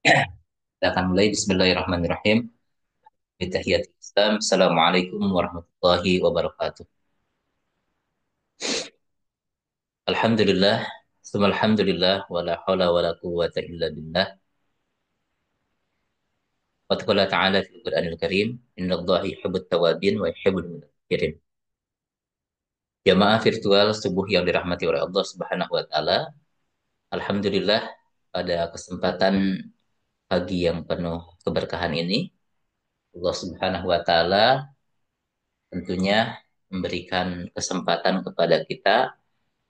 Kita akan mulai Bismillahirrahmanirrahim. Bitahiyatul Islam. Assalamualaikum warahmatullahi wabarakatuh. Alhamdulillah. Suma alhamdulillah. Wa la hawla wa la quwwata illa billah. Wa taqala ta'ala fil Qur'anil Karim. Inna Allah yuhibbut tawabin wa yuhibbul mutatahhirin. Jamaah virtual subuh yang dirahmati oleh Allah Subhanahu wa taala. Alhamdulillah pada kesempatan pagi yang penuh keberkahan ini Allah Subhanahu wa taala tentunya memberikan kesempatan kepada kita,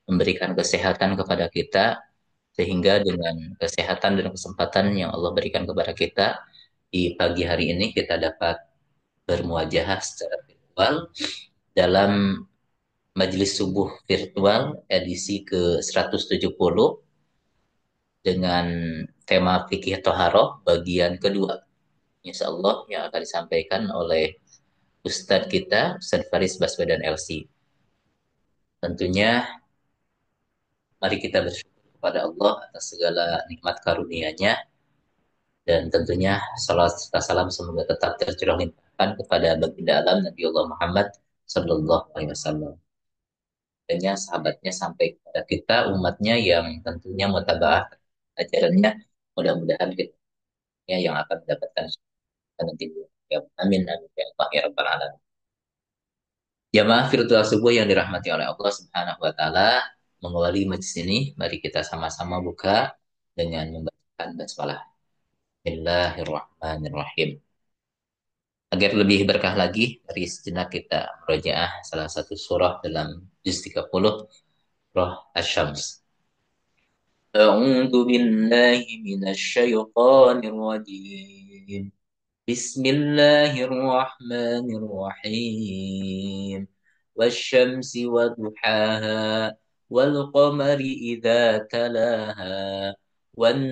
memberikan kesehatan kepada kita, sehingga dengan kesehatan dan kesempatan yang Allah berikan kepada kita di pagi hari ini kita dapat bermuajahah secara virtual dalam majelis subuh virtual edisi ke-170 dengan tema fikih toharoh bagian kedua. Insya Allah yang akan disampaikan oleh Ustadz kita, Ustadz Faris Baswedan LC. Tentunya mari kita bersyukur kepada Allah atas segala nikmat karunia-Nya dan tentunya salat serta salam semoga tetap tercurah limpahkan kepada baginda alam Nabi Allah Muhammad Sallallahu Alaihi Wasallam. Dan sahabatnya sampai kepada kita umatnya yang tentunya mutabaah ajarannya, mudah-mudahan kita yang akan mendapatkan surga nanti. Ya, amin amin ya Allah ya Rabbal Alamin. Jamaah virtual subuh yang dirahmati oleh Allah Subhanahu wa taala, mengawali majlis ini mari kita sama-sama buka dengan membacakan basmalah. Bismillahirrahmanirrahim. Agar lebih berkah lagi, mari sejenak kita merojaah salah satu surah dalam juz 30, surah Asy-Syams. A'udzu billahi minasy syaithanir rajim. Bismillahirrahmanirrahim. Wasyamsi wa duhaha wal qamari idza talaha wan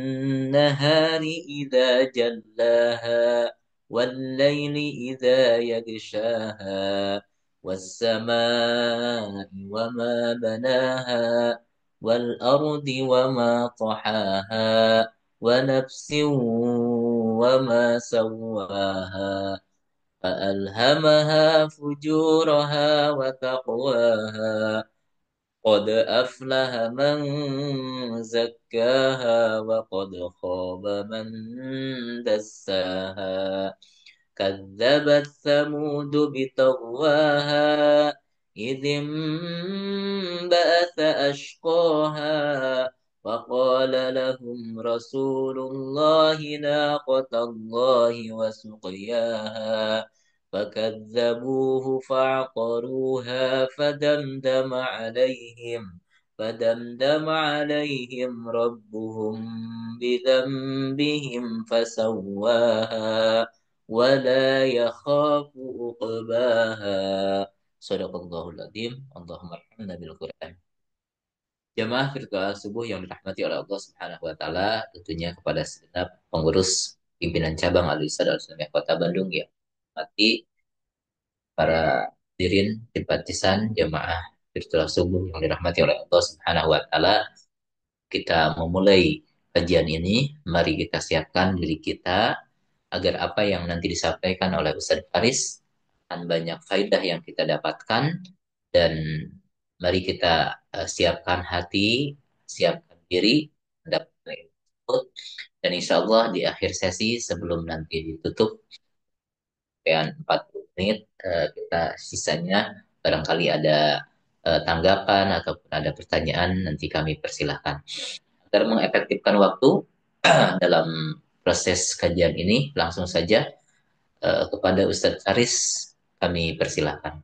nahari idza jallaha wal laili idza yaghshaha was samaa'i wama banaha wal ardi wama tahaha ونفس وما سواها فألهمها فجورها وتقواها قد أفلح من زكاها وقد خاب من دساها كذبت ثمود بطغواها إذ انبعث أشقاها فقال لهم رسول الله ناقة الله وسقياها فكذبوه فعقروها فدمدم عليهم ربهم بذنبهم فسواها ولا يخاف عقباها. Sadaqallahul Adzim. Allahumma arhamna bil Qur'an. Jamaah virtual subuh yang dirahmati oleh Allah Subhanahu wa taala, tentunya kepada segenap pengurus pimpinan cabang Al-Irsyad Al-Sunnah Kota Bandung ya. Mati para hadirin simpatisan jamaah virtual subuh yang dirahmati oleh Allah Subhanahu wa taala, kita memulai kajian ini, mari kita siapkan diri kita agar apa yang nanti disampaikan oleh Ustaz Faris akan banyak faidah yang kita dapatkan dan mari kita siapkan hati, siapkan diri mendapatkan ilmu tersebut dan insya Allah di akhir sesi sebelum nanti ditutup sekian 40 menit kita sisanya barangkali ada tanggapan ataupun ada pertanyaan nanti kami persilahkan. Agar mengefektifkan waktu dalam proses kajian ini langsung saja kepada Ustadz Faris kami persilahkan.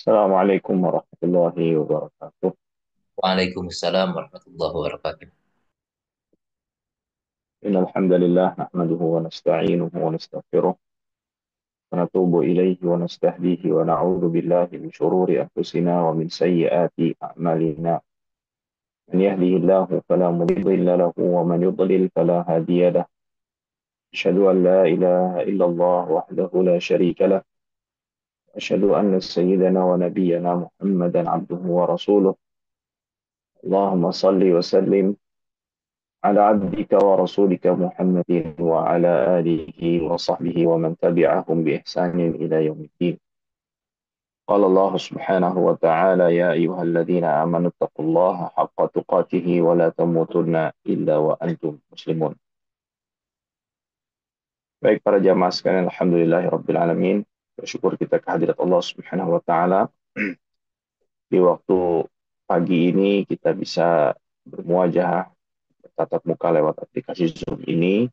السلام عليكم ورحمة الله وبركاته. Waalaikumsalam warahmatullahi wabarakatuh. إن الحمد لله نحمده ونستعينه ونستغفره ونتوب إليه ونستهديه ونعوذ بالله من شرور أنفسنا ومن سيئات أعمالنا. من يهده الله فلا مضل له ومن يضلل فلا هادي له. أشهد أن لا إله إلا الله وحده لا شريك له أشهد أن سيدنا ونبينا محمدا عبده ورسوله. اللهم صل وسلم على عبدك ورسولك محمد وعلى آله وصحبه ومن تبعهم بإحسان إلى يوم الدين. قال الله سبحانه وتعالى: يا أيها الذين آمنوا اتقوا الله حق تقاته ولا تموتن إلا وأنتم مسلمون. Baik para jamaah sekalian, alhamdulillahirabbil alamin. Bersyukur kita kehadirat Allah Subhanahu wa taala di waktu pagi ini kita bisa bermuajah tatap muka lewat aplikasi Zoom ini.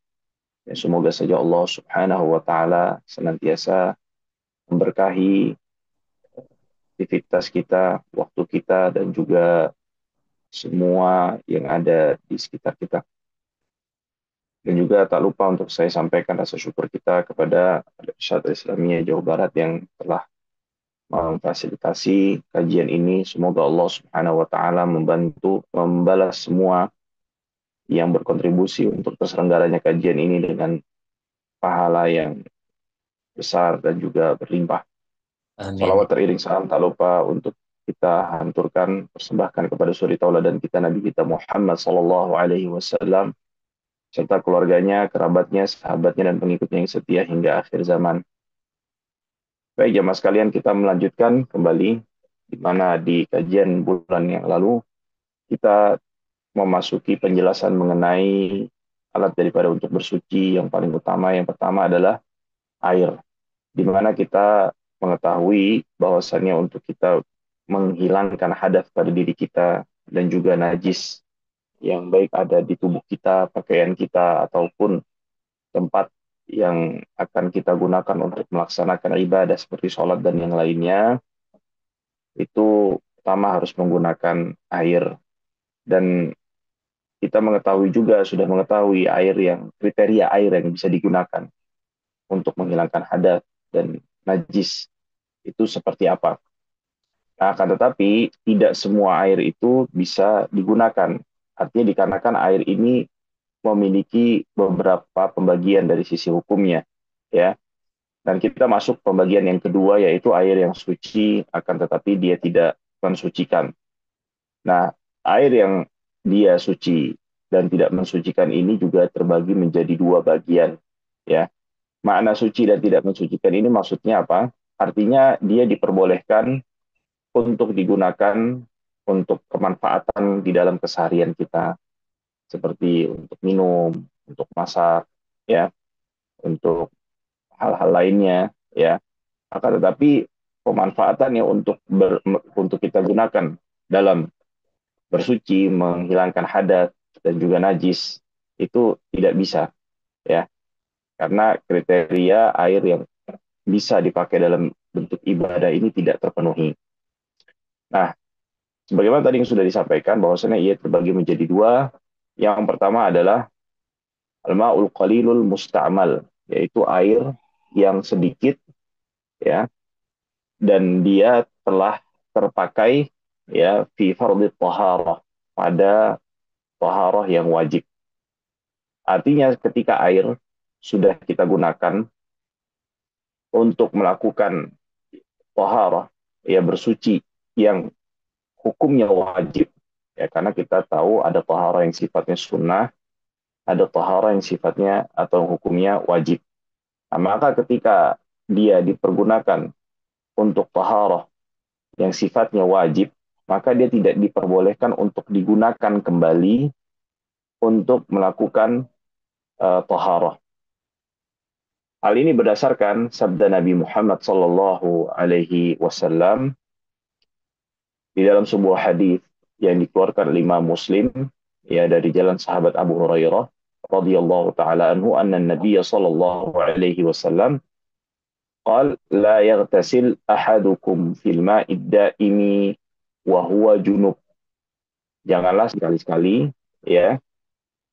Ya, semoga saja Allah Subhanahu wa taala senantiasa memberkahi aktivitas kita, waktu kita dan juga semua yang ada di sekitar kita. Dan juga tak lupa untuk saya sampaikan rasa syukur kita kepada Irsyad Islamiyah Jawa Barat yang telah memfasilitasi kajian ini. Semoga Allah Subhanahu wa taala membantu membalas semua yang berkontribusi untuk terselenggaranya kajian ini dengan pahala yang besar dan juga berlimpah. Amin. Salawat teriring salam tak lupa untuk kita haturkan, persembahkan kepada suri tauladan kita Nabi kita Muhammad sallallahu alaihi wasallam serta keluarganya, kerabatnya, sahabatnya dan pengikutnya yang setia hingga akhir zaman. Baik jamaah sekalian, kita melanjutkan kembali di mana di kajian bulan yang lalu kita memasuki penjelasan mengenai alat daripada untuk bersuci yang paling utama. Yang pertama adalah air, di mana kita mengetahui bahwasannya untuk kita menghilangkan hadas pada diri kita dan juga najis yang baik ada di tubuh kita, pakaian kita, ataupun tempat yang akan kita gunakan untuk melaksanakan ibadah seperti sholat dan yang lainnya, itu pertama harus menggunakan air. Dan kita mengetahui juga, sudah mengetahui air yang, kriteria air yang bisa digunakan untuk menghilangkan hadas dan najis itu seperti apa. Nah, akan tetapi tidak semua air itu bisa digunakan. Artinya dikarenakan air ini memiliki beberapa pembagian dari sisi hukumnya, ya. Dan kita masuk pembagian yang kedua, yaitu air yang suci, akan tetapi dia tidak mensucikan. Nah, air yang dia suci dan tidak mensucikan ini juga terbagi menjadi dua bagian, ya. Makna suci dan tidak mensucikan ini maksudnya apa? Artinya dia diperbolehkan untuk digunakan untuk kemanfaatan di dalam keseharian kita, seperti untuk minum, untuk masak, ya, untuk hal-hal lainnya, ya. Akan tetapi pemanfaatannya untuk kita gunakan dalam bersuci, menghilangkan hadas dan juga najis itu tidak bisa, ya, karena kriteria air yang bisa dipakai dalam bentuk ibadah ini tidak terpenuhi. Nah, sebagaimana tadi yang sudah disampaikan bahwasanya ia terbagi menjadi dua. Yang pertama adalah al-ma'ul qalilul musta'mal, yaitu air yang sedikit, ya, dan dia telah terpakai, ya, fi fardhi taharah, pada taharah yang wajib. Artinya ketika air sudah kita gunakan untuk melakukan taharah, ya, bersuci yang hukumnya wajib, ya, karena kita tahu ada taharah yang sifatnya sunnah, ada taharah yang sifatnya atau hukumnya wajib. Nah, maka ketika dia dipergunakan untuk taharah yang sifatnya wajib, maka dia tidak diperbolehkan untuk digunakan kembali untuk melakukan taharah. Hal ini berdasarkan sabda Nabi Muhammad sallallahu alaihi wasallam di dalam sebuah hadis yang dikeluarkan oleh Imam Muslim, ya, dari jalan sahabat Abu Hurairah radhiyallahu taala anhu, anna Nabi sallallahu alaihi wasallam qal la yaghtasil ahadukum fil ma'id daimi wa huwa junub. Janganlah sekali-sekali, ya,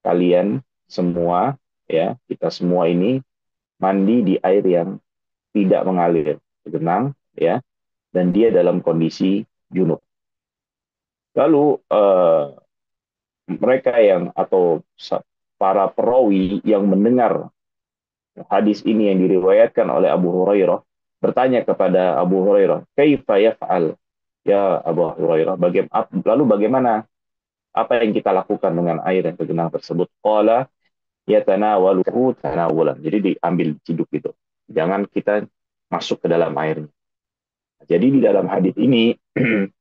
kalian semua, ya, kita semua ini mandi di air yang tidak mengalir, genang, ya, dan dia dalam kondisi junub. Lalu mereka yang atau para perawi yang mendengar hadis ini yang diriwayatkan oleh Abu Hurairah, bertanya kepada Abu Hurairah, "Kaifa yaf'al?" Ya Abu Hurairah, lalu bagaimana apa yang kita lakukan dengan air yang tergenang tersebut? Qala yatanawaluhu tanawulan. Jadi diambil ciduk itu. Jangan kita masuk ke dalam airnya. Jadi di dalam hadis ini,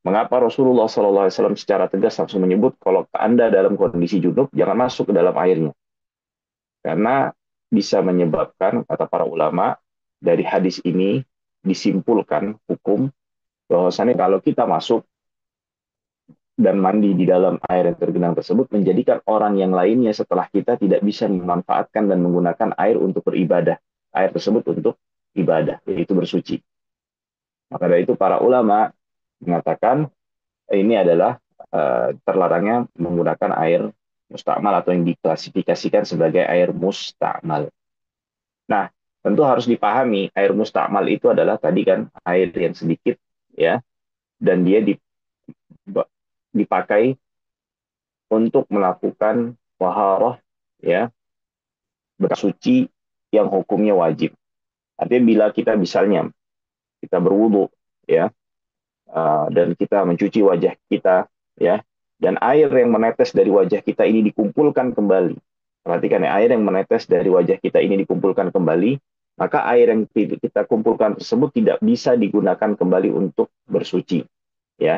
mengapa Rasulullah SAW secara tegas langsung menyebut kalau Anda dalam kondisi junub jangan masuk ke dalam airnya, karena bisa menyebabkan, kata para ulama, dari hadis ini disimpulkan hukum bahwasannya kalau kita masuk dan mandi di dalam air yang tergenang tersebut menjadikan orang yang lainnya setelah kita tidak bisa memanfaatkan dan menggunakan air untuk beribadah, air tersebut untuk ibadah, yaitu bersuci. Maka dari itu para ulama mengatakan ini adalah terlarangnya menggunakan air mustakmal atau yang diklasifikasikan sebagai air mustakmal. Nah, tentu harus dipahami air mustakmal itu adalah tadi kan air yang sedikit, ya, dan dia dipakai untuk melakukan taharah, ya, bersuci yang hukumnya wajib. Artinya bila kita misalnya kita berwudu, ya, dan kita mencuci wajah kita, ya, dan air yang menetes dari wajah kita ini dikumpulkan kembali. Perhatikan ya, air yang menetes dari wajah kita ini dikumpulkan kembali, maka air yang kita kumpulkan tersebut tidak bisa digunakan kembali untuk bersuci, ya.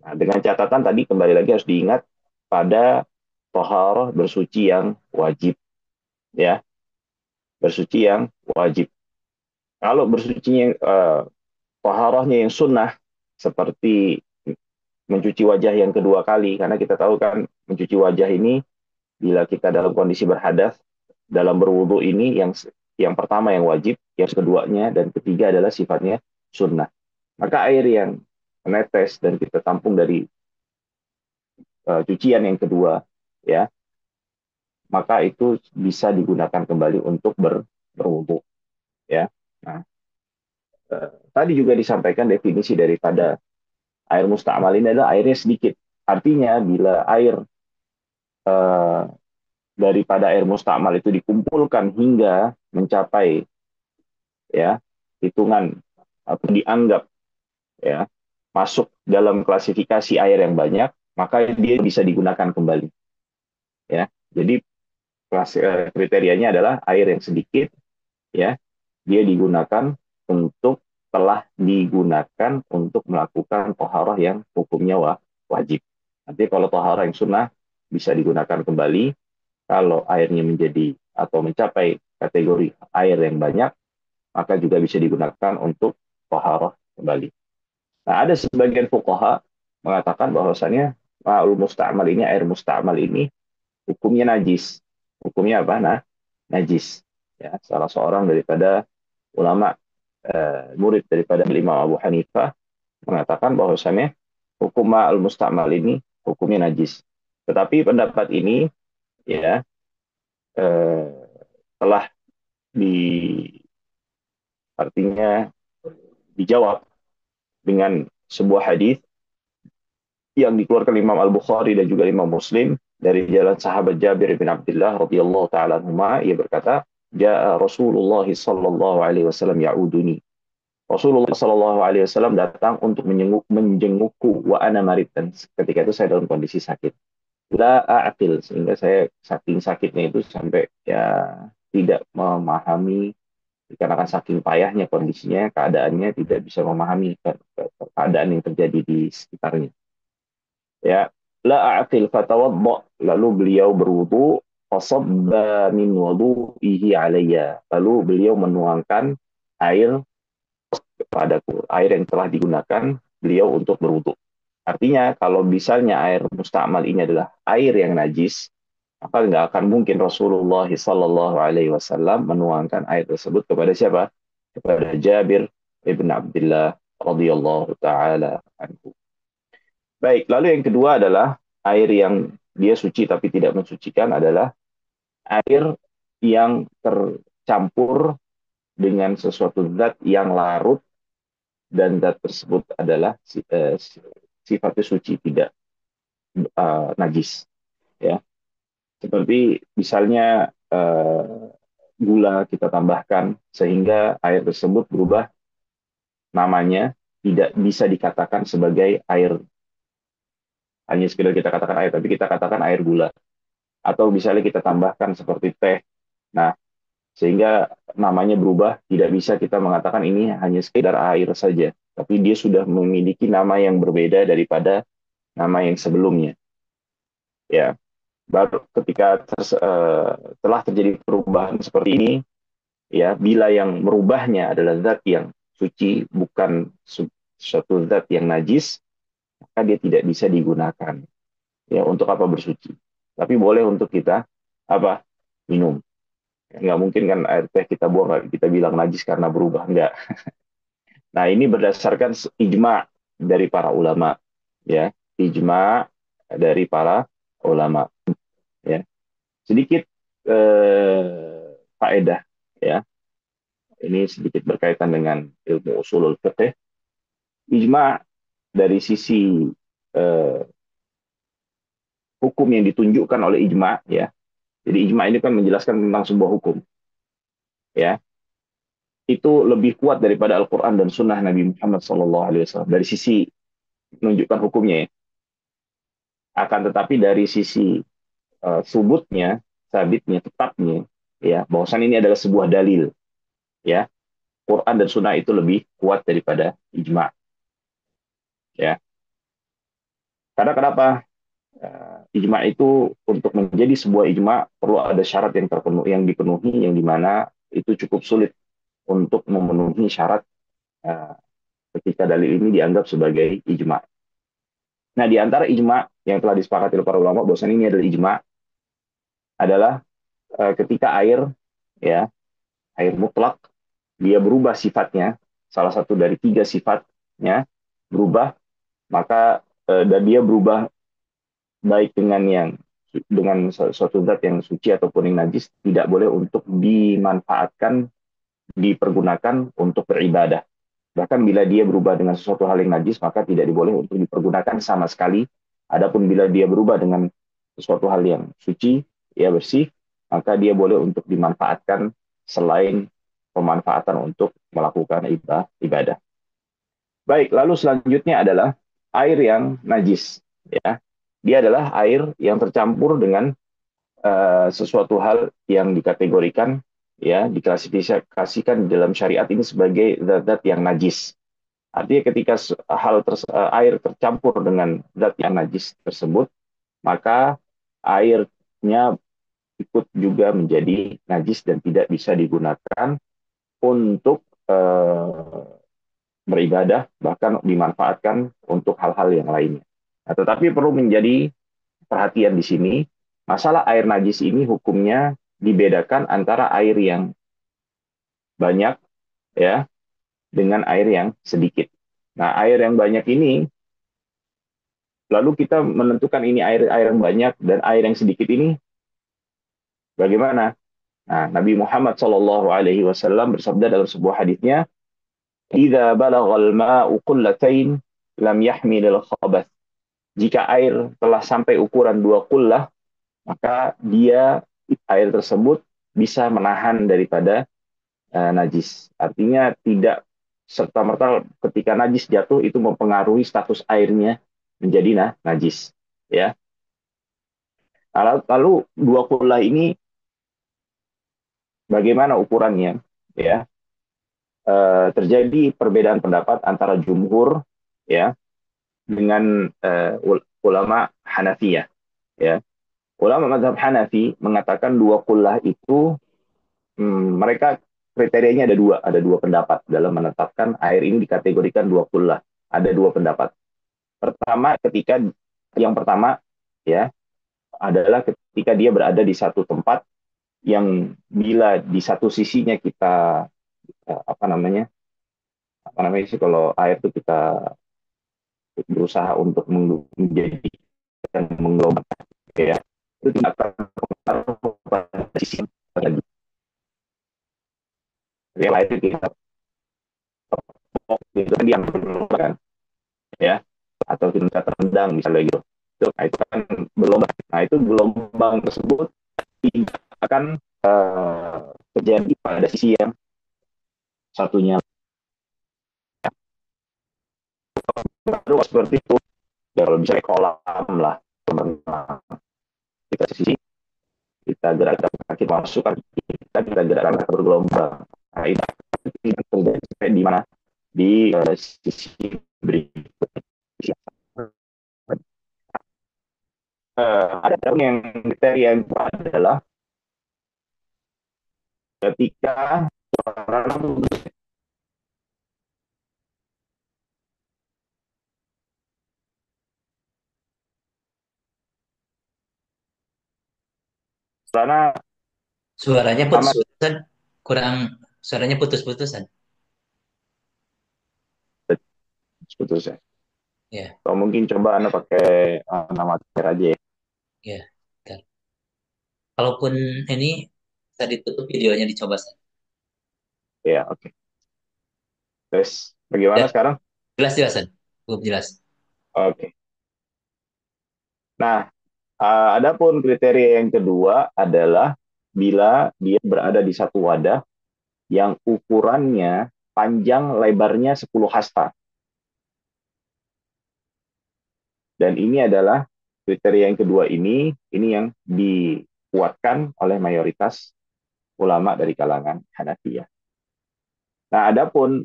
Nah, dengan catatan tadi kembali lagi harus diingat pada toharoh bersuci yang wajib, ya, bersuci yang wajib. Kalau bersucinya toharohnya yang sunnah seperti mencuci wajah yang kedua kali, karena kita tahu kan mencuci wajah ini bila kita dalam kondisi berhadas dalam berwudu ini yang pertama yang wajib, yang keduanya dan ketiga adalah sifatnya sunnah. Maka air yang menetes dan kita tampung dari cucian yang kedua, ya, maka itu bisa digunakan kembali untuk berwudu, ya. Nah, tadi juga disampaikan definisi daripada air musta'mal ini adalah airnya sedikit. Artinya bila air eh, daripada air musta'mal itu dikumpulkan hingga mencapai, ya, hitungan atau dianggap, ya, masuk dalam klasifikasi air yang banyak, maka dia bisa digunakan kembali, ya. Jadi kriterianya adalah air yang sedikit, ya, dia digunakan untuk telah digunakan untuk melakukan toharah yang hukumnya wajib. Nanti kalau toharah yang sunnah bisa digunakan kembali, kalau airnya menjadi atau mencapai kategori air yang banyak, maka juga bisa digunakan untuk toharah kembali. Nah, ada sebagian fuqaha mengatakan bahwasannya ma'ul musta'mal ini, air musta'mal ini hukumnya najis. Hukumnya apa? Nah, najis. Ya, salah seorang daripada ulama murid daripada Imam Abu Hanifah mengatakan bahwasannya hukum ma'ul musta'mal ini hukumnya najis. Tetapi pendapat ini, ya, eh, telah di artinya dijawab dengan sebuah hadis yang dikeluarkan Imam Al-Bukhari dan juga Imam Muslim dari jalan sahabat Jabir bin Abdullah radhiyallahu taala anhuma. Ia berkata, "Ja'a Rasulullah sallallahu alaihi wasallam ya'uduni." Rasulullah sallallahu alaihi wasallam datang untuk menjengukku wa ana marid, dan ketika itu saya dalam kondisi sakit. La a'qil, sehingga saya saking sakitnya itu sampai ya tidak memahami, dikarenakan saking payahnya kondisinya, keadaannya tidak bisa memahami keadaan yang terjadi di sekitarnya. Ya, la a'qil fatawadda, lalu beliau berwudu, fasabba min wudu'ihi alayya, lalu beliau menuangkan air kepadaku, air yang telah digunakan beliau untuk berwudu. Artinya kalau misalnya air mustakmal ini adalah air yang najis, maka nggak akan mungkin Rasulullah Sallallahu Alaihi Wasallam menuangkan air tersebut kepada siapa? Kepada Jabir ibn Abdullah radhiyallahu taala anhu. Baik, lalu yang kedua adalah air yang dia suci tapi tidak mensucikan adalah air yang tercampur dengan sesuatu zat yang larut dan zat tersebut adalah sifatnya suci, tidak najis, ya. Seperti misalnya gula kita tambahkan sehingga air tersebut berubah namanya tidak bisa dikatakan sebagai air, hanya sekedar kita katakan air, tapi kita katakan air gula. Atau misalnya kita tambahkan seperti teh. Nah, sehingga namanya berubah, tidak bisa kita mengatakan ini hanya sekedar air saja, tapi dia sudah memiliki nama yang berbeda daripada nama yang sebelumnya. Ya, baru ketika telah terjadi perubahan seperti ini, ya, bila yang merubahnya adalah zat yang suci, bukan suatu zat yang najis, maka dia tidak bisa digunakan. Ya, untuk apa bersuci? Tapi boleh untuk kita apa? Minum. Nggak mungkin kan air teh kita buang, kita bilang najis karena berubah. Nggak. Nah, ini berdasarkan ijma dari para ulama. Ya, ijma dari para ulama. Ya, sedikit faedah. Ya, ini sedikit berkaitan dengan ilmu usulul fiqh. Ijma dari sisi eh, hukum yang ditunjukkan oleh ijma, ya. Jadi ijma ini kan menjelaskan tentang sebuah hukum, ya. Itu lebih kuat daripada Al-Quran dan Sunnah Nabi Muhammad SAW dari sisi menunjukkan hukumnya, ya. Akan tetapi dari sisi subutnya, sabitnya, tetapnya, ya, bahwasan ini adalah sebuah dalil, ya. Quran dan Sunnah itu lebih kuat daripada ijma, ya. Karena kenapa? Ijma itu untuk menjadi sebuah ijma perlu ada syarat yang yang dipenuhi, yang dimana itu cukup sulit untuk memenuhi syarat uh, ketika dalil ini dianggap sebagai ijma. Nah, di antara ijma yang telah disepakati oleh para ulama bahwa ini adalah ijma adalah ketika air, ya, air mutlak, dia berubah sifatnya, salah satu dari tiga sifatnya berubah, maka dan dia berubah baik dengan suatu zat yang suci ataupun yang najis, tidak boleh untuk dimanfaatkan, dipergunakan untuk beribadah. Bahkan bila dia berubah dengan sesuatu hal yang najis, maka tidak diboleh untuk dipergunakan sama sekali. Adapun bila dia berubah dengan sesuatu hal yang suci, ya, bersih, maka dia boleh untuk dimanfaatkan selain pemanfaatan untuk melakukan ibadah. Baik, lalu selanjutnya adalah air yang najis. Ya, dia adalah air yang tercampur dengan sesuatu hal yang dikategorikan, ya, diklasifikasikan dalam syariat ini sebagai zat-zat yang najis. Artinya ketika air tercampur dengan zat yang najis tersebut, maka airnya ikut juga menjadi najis dan tidak bisa digunakan untuk beribadah, bahkan dimanfaatkan untuk hal-hal yang lainnya. Nah, tetapi perlu menjadi perhatian di sini, masalah air najis ini hukumnya dibedakan antara air yang banyak, ya, dengan air yang sedikit. Nah, air yang banyak ini, lalu kita menentukan ini air yang banyak dan air yang sedikit ini bagaimana? Nah, Nabi Muhammad SAW bersabda dalam sebuah hadisnya, "Idza balaghal ma'u qullatain lam yahmilil khabath." Jika air telah sampai ukuran 2 qullah, maka air tersebut bisa menahan daripada najis. Artinya tidak serta-merta ketika najis jatuh itu mempengaruhi status airnya menjadi najis. Ya. Lalu 2 qullah ini bagaimana ukurannya? Ya, terjadi perbedaan pendapat antara jumhur, ya, dengan ulama Hanafiyah. Ya, ulama mazhab Hanafi mengatakan 2 qullah itu, mereka kriterianya ada dua pendapat dalam menetapkan air ini dikategorikan 2 qullah. Ada 2 pendapat. Pertama, yang pertama, ya, adalah ketika dia berada di satu tempat yang bila di satu sisinya kita apa namanya sih kalau air itu kita berusaha untuk menjadikan menggelombang, ya, itu tidak akan berpengaruh pada sisi yang lagi, yang lain kita itu kan yang kan, ya, atau kita terendang misalnya gitu, nah, itu kan bergelombang. Nah, itu gelombang tersebut tidak akan terjadi pada sisi yang satunya. Aduh, seperti itu. Ya, kalau bisa kolam lah, kita sisi, kita gerakkan kaki masukkan, kita gerakkan bergelombang. Nah, ini terjadi di mana? Di sisi berikutnya. Ada yang kriteria yang adalah ketika orang karena Suaranya sama putus-putusan, kurang suaranya putus-putusan. sebetulnya. Ya, Atau mungkin coba Anda pakai nama aja ya. ya. Bentar. Kalaupun ini bisa ditutup videonya dicoba San. Ya, oke. Okay. Terus bagaimana Ya, sekarang? jelas jelasan. Cukup jelas. Oke. Okay. Nah, adapun kriteria yang kedua adalah bila dia berada di satu wadah yang ukurannya panjang lebarnya 10 hasta. Dan ini adalah kriteria yang kedua ini yang dikuatkan oleh mayoritas ulama dari kalangan Hanafiyah. Nah, adapun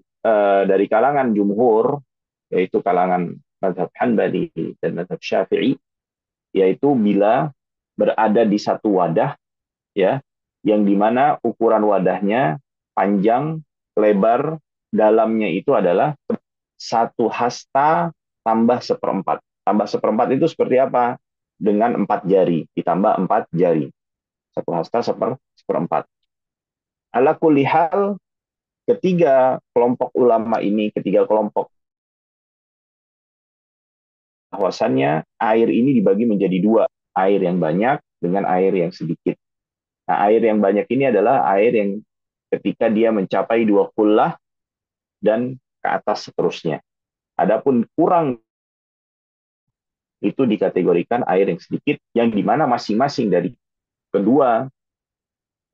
dari kalangan jumhur, yaitu kalangan mazhab Hanbali dan mazhab Syafi'i, yaitu bila berada di satu wadah, ya, yang dimana ukuran wadahnya panjang, lebar, dalamnya itu adalah satu hasta tambah seperempat. Tambah seperempat itu seperti apa? Dengan 4 jari, ditambah 4 jari. Satu hasta seperempat. Ala kulli hal, ketiga kelompok ulama ini, ketiga kelompok, bahwasannya air ini dibagi menjadi dua, air yang banyak dengan air yang sedikit. Nah, air yang banyak ini adalah air yang ketika dia mencapai 2 kullah dan ke atas seterusnya. Adapun kurang itu dikategorikan air yang sedikit, yang dimana masing-masing dari kedua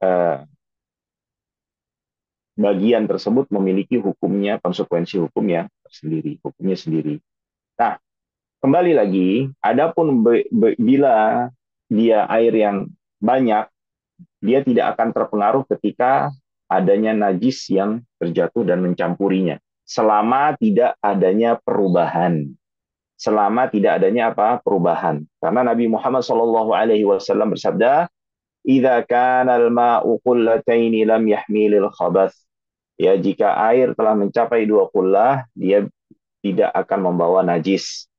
eh, bagian tersebut memiliki hukumnya, konsekuensi hukumnya sendiri, hukumnya sendiri. Nah, kembali lagi, adapun bila dia air yang banyak, dia tidak akan terpengaruh ketika adanya najis yang terjatuh dan mencampurinya. Selama tidak adanya perubahan. Selama tidak adanya apa? Perubahan. Karena Nabi Muhammad SAW bersabda, "Idza kana al-ma'u qullataini lam yahmilil khabath." Ya, jika air telah mencapai 2 kullah, dia tidak akan membawa najis.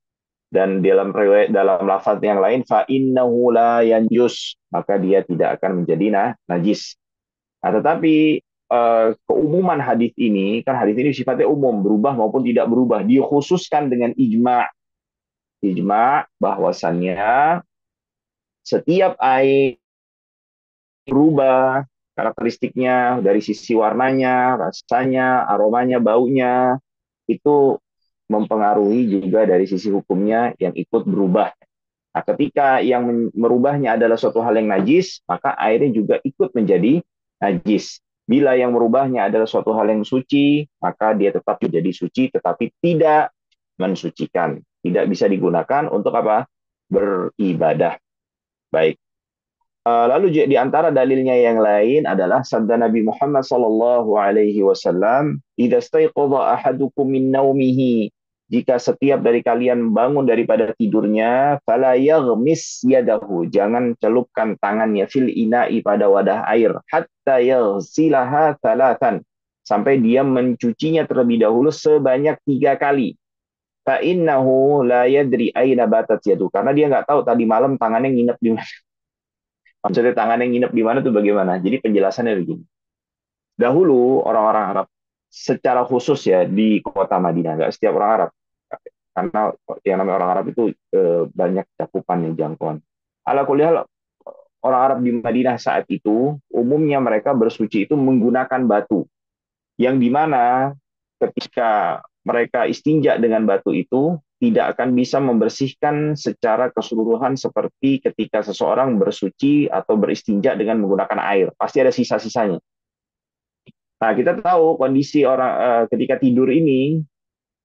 Dan dalam riwayat, dalam lafaz yang lain, fa innahu la yanjus, maka dia tidak akan menjadi najis. Nah, tetapi keumuman hadis ini, kan hadis ini sifatnya umum, berubah maupun tidak berubah, dikhususkan dengan ijma. Ijma bahwasannya setiap air berubah karakteristiknya dari sisi warnanya, rasanya, aromanya, baunya, itu mempengaruhi juga dari sisi hukumnya yang ikut berubah. Nah, ketika yang merubahnya adalah suatu hal yang najis, maka airnya juga ikut menjadi najis. Bila yang merubahnya adalah suatu hal yang suci, maka dia tetap menjadi suci, tetapi tidak mensucikan. Tidak bisa digunakan untuk apa? Beribadah. Baik. Lalu di antara dalilnya yang lain adalah sabda Nabi Muhammad sallallahu alaihi wasallam, "Idza staiqadha ahadukum min naumihi." Jika setiap dari kalian bangun daripada tidurnya, fala yaghmis yadahu, jangan celupkan tangannya fil ina'i pada wadah air, hatta yaghsilaha thalathan, sampai dia mencucinya terlebih dahulu sebanyak 3 kali. Fa innahu la yadri aina batat yadu, karena dia nggak tahu tadi malam tangannya nginep di mana. Maksudnya tangan yang nginep di mana tuh bagaimana? Jadi penjelasannya begini. Dahulu orang-orang Arab secara khusus ya di kota Madinah, nggak setiap orang Arab. Karena yang namanya orang Arab itu banyak cakupan yang jangkauan. Ala kuliah orang Arab di Madinah saat itu umumnya mereka bersuci itu menggunakan batu. Yang dimana ketika mereka istinja dengan batu itu tidak akan bisa membersihkan secara keseluruhan seperti ketika seseorang bersuci atau beristinja dengan menggunakan air. Pasti ada sisa-sisanya. Nah, kita tahu kondisi orang ketika tidur ini,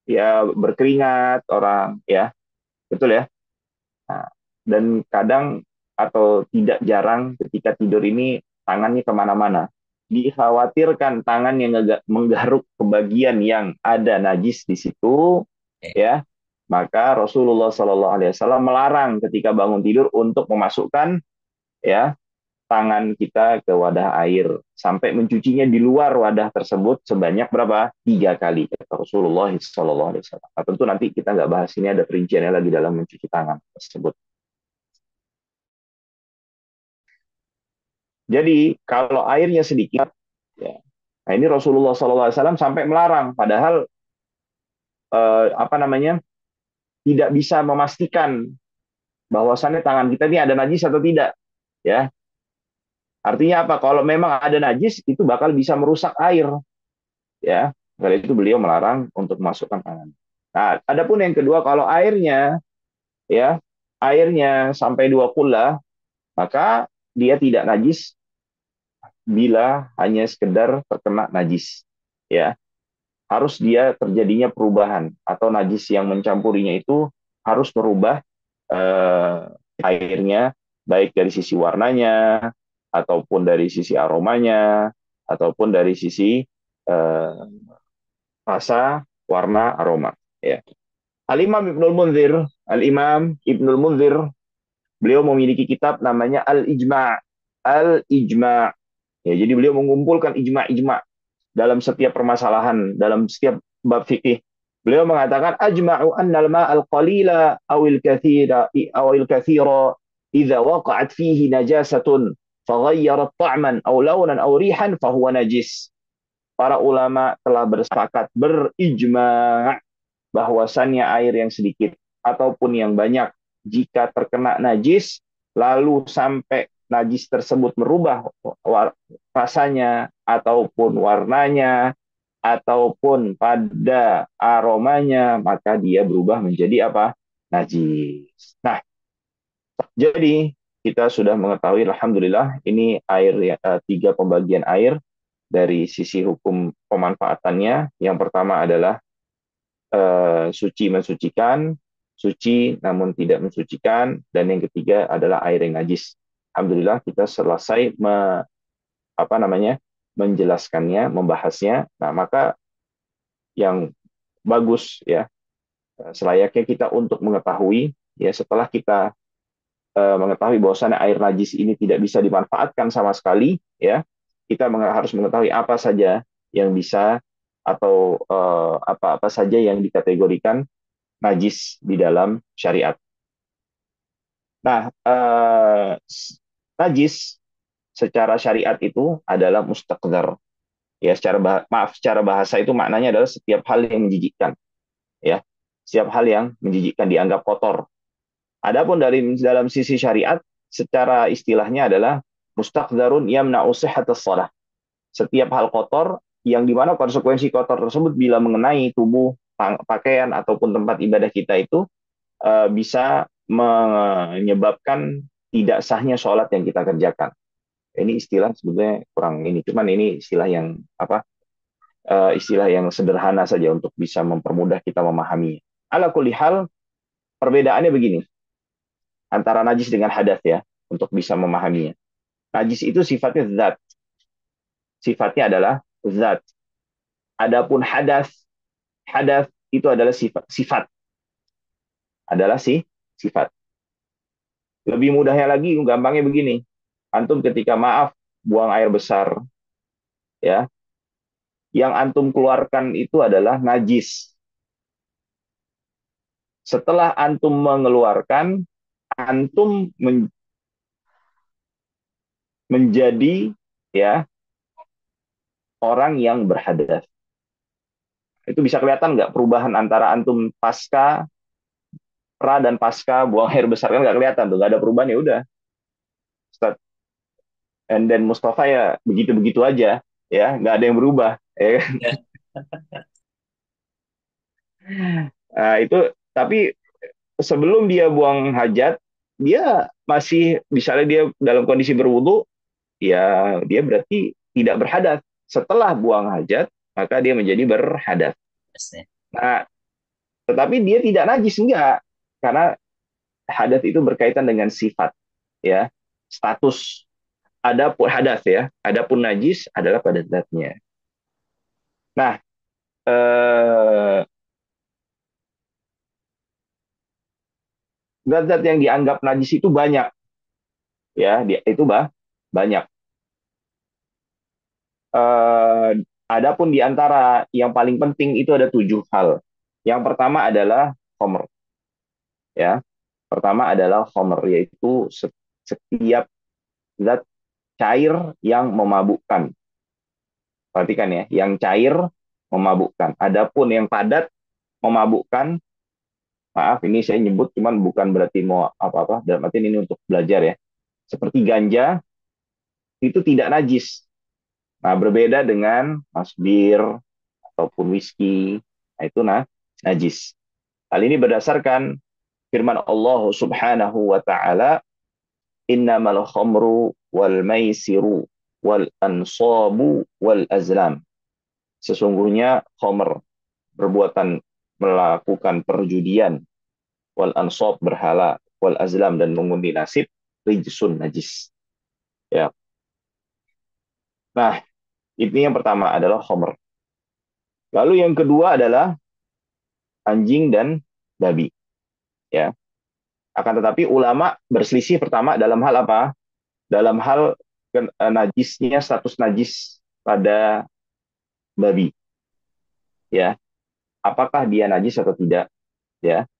ya berkeringat orang ya, betul ya. Nah, dan kadang atau tidak jarang ketika tidur ini tangannya kemana-mana. Dikhawatirkan tangan yang menggaruk ke bagian yang ada najis di situ, Eh, ya. Maka Rasulullah Shallallahu Alaihi Wasallam melarang ketika bangun tidur untuk memasukkan ya tangan kita ke wadah air sampai mencucinya di luar wadah tersebut sebanyak berapa? 3 kali kata Rasulullah Shallallahu Alaihi Wasallam. Nah, tentu nanti kita nggak bahas ini ada perinciannya lagi dalam mencuci tangan tersebut. Jadi kalau airnya sedikit, ya, nah ini Rasulullah SAW sampai melarang, padahal apa namanya tidak bisa memastikan bahwasannya tangan kita ini ada najis atau tidak, ya. Artinya apa? Kalau memang ada najis itu bakal bisa merusak air, ya. Karena itu beliau melarang untuk masukkan tangan. Nah, adapun yang kedua kalau airnya, ya, airnya sampai 2 kula, maka dia tidak najis bila hanya sekedar terkena najis, ya. Harus dia terjadinya perubahan atau najis yang mencampurinya itu harus merubah eh, airnya baik dari sisi warnanya ataupun dari sisi aromanya ataupun dari sisi eh, rasa, warna, aroma. Ya. Al-Imam Ibnul Munzir, Al-Imam Ibnul Munzir, beliau memiliki kitab namanya Al-Ijma'. Al-Ijma'. Ya, jadi beliau mengumpulkan ijma'-ijma' dalam setiap permasalahan, dalam setiap bab fikih. Beliau mengatakan ajma'u annal ma'al qalila awil kathira awil kathira idza waqa'at fihi najasatun faghayyarat ta'man aw launan aw rihan fahuwa najis. Para ulama telah bersepakat berijma' bahwasannya air yang sedikit ataupun yang banyak jika terkena najis lalu sampai najis tersebut merubah rasanya ataupun warnanya ataupun pada aromanya maka dia berubah menjadi apa? Najis. Nah, jadi kita sudah mengetahui alhamdulillah ini air ya, 3 pembagian air dari sisi hukum pemanfaatannya. Yang pertama adalah suci mensucikan, suci namun tidak mensucikan, dan yang ketiga adalah air yang najis. Alhamdulillah kita selesai apa namanya menjelaskannya, membahasnya. Nah, maka yang bagus ya selayaknya kita untuk mengetahui ya setelah kita mengetahui bahwasannya air najis ini tidak bisa dimanfaatkan sama sekali ya kita harus mengetahui apa saja yang bisa atau apa-apa saja yang dikategorikan najis di dalam syariat. Nah, najis secara syariat itu adalah mustaqdar. Ya, secara bahasa itu maknanya adalah setiap hal yang menjijikkan, ya. Setiap hal yang menjijikkan dianggap kotor. Adapun dari dalam sisi syariat, secara istilahnya adalah mustaqdarun yamna'u sihhatas shalah. Setiap hal kotor yang dimana konsekuensi kotor tersebut bila mengenai tubuh, pakaian ataupun tempat ibadah kita itu bisa menyebabkan tidak sahnya sholat yang kita kerjakan. Ini istilah sebetulnya kurang ini, cuman ini istilah yang apa? Istilah yang sederhana saja untuk bisa mempermudah kita memahami. Ala kulli hal, perbedaannya begini antara najis dengan hadas ya, untuk bisa memahaminya. Najis itu sifatnya zat, sifatnya adalah zat. Adapun hadas, hadas itu adalah sifat adalah sifat. Lebih mudahnya lagi, gampangnya begini. Antum ketika maaf buang air besar, ya, yang antum keluarkan itu adalah najis. Setelah antum mengeluarkan, antum menjadi ya orang yang berhadas. Itu bisa kelihatan nggak perubahan antara antum pasca pra dan pasca buang air besar kan nggak kelihatan tuh, nggak ada perubahan ya udah. Ustaz. And then Mustafa ya begitu-begitu aja, ya nggak ada yang berubah. Ya. ya, Nah, itu tapi sebelum dia buang hajat, dia masih misalnya dia dalam kondisi berwudu, ya dia berarti tidak berhadas. Setelah buang hajat, maka dia menjadi berhadas. yes, ya. Nah, Tetapi dia tidak najis, enggak. Karena hadas itu berkaitan dengan sifat, ya, status. Adapun hadas, ya, adapun najis adalah pada zatnya. Nah, eh, zat-zat yang dianggap najis itu banyak, ya, itu banyak. Eh, Adapun di antara yang paling penting itu ada 7 hal. Yang pertama adalah homer, ya. Pertama adalah homer, yaitu setiap zat cair yang memabukkan. Perhatikan ya, yang cair memabukkan. Adapun yang padat memabukkan, maaf ini saya nyebut cuman bukan berarti mau apa-apa, dalam arti ini untuk belajar ya. Seperti ganja itu tidak najis. Nah, berbeda dengan mas bir ataupun whisky, nah itu najis. Hal ini berdasarkan firman Allah Subhanahu wa taala, "Innamal khamru wal maisiru wal ansabu wal azlam." Sesungguhnya khamr, perbuatan melakukan perjudian, wal ansab berhala, wal azlam dan mengundi nasib, rijsun najis. Ya. Nah, ini yang pertama adalah khamr. Lalu yang kedua adalah anjing dan babi. Ya. Akan tetapi ulama berselisih pertama dalam hal apa? Dalam hal najisnya, status najis pada babi. Ya. Apakah dia najis atau tidak? Ya.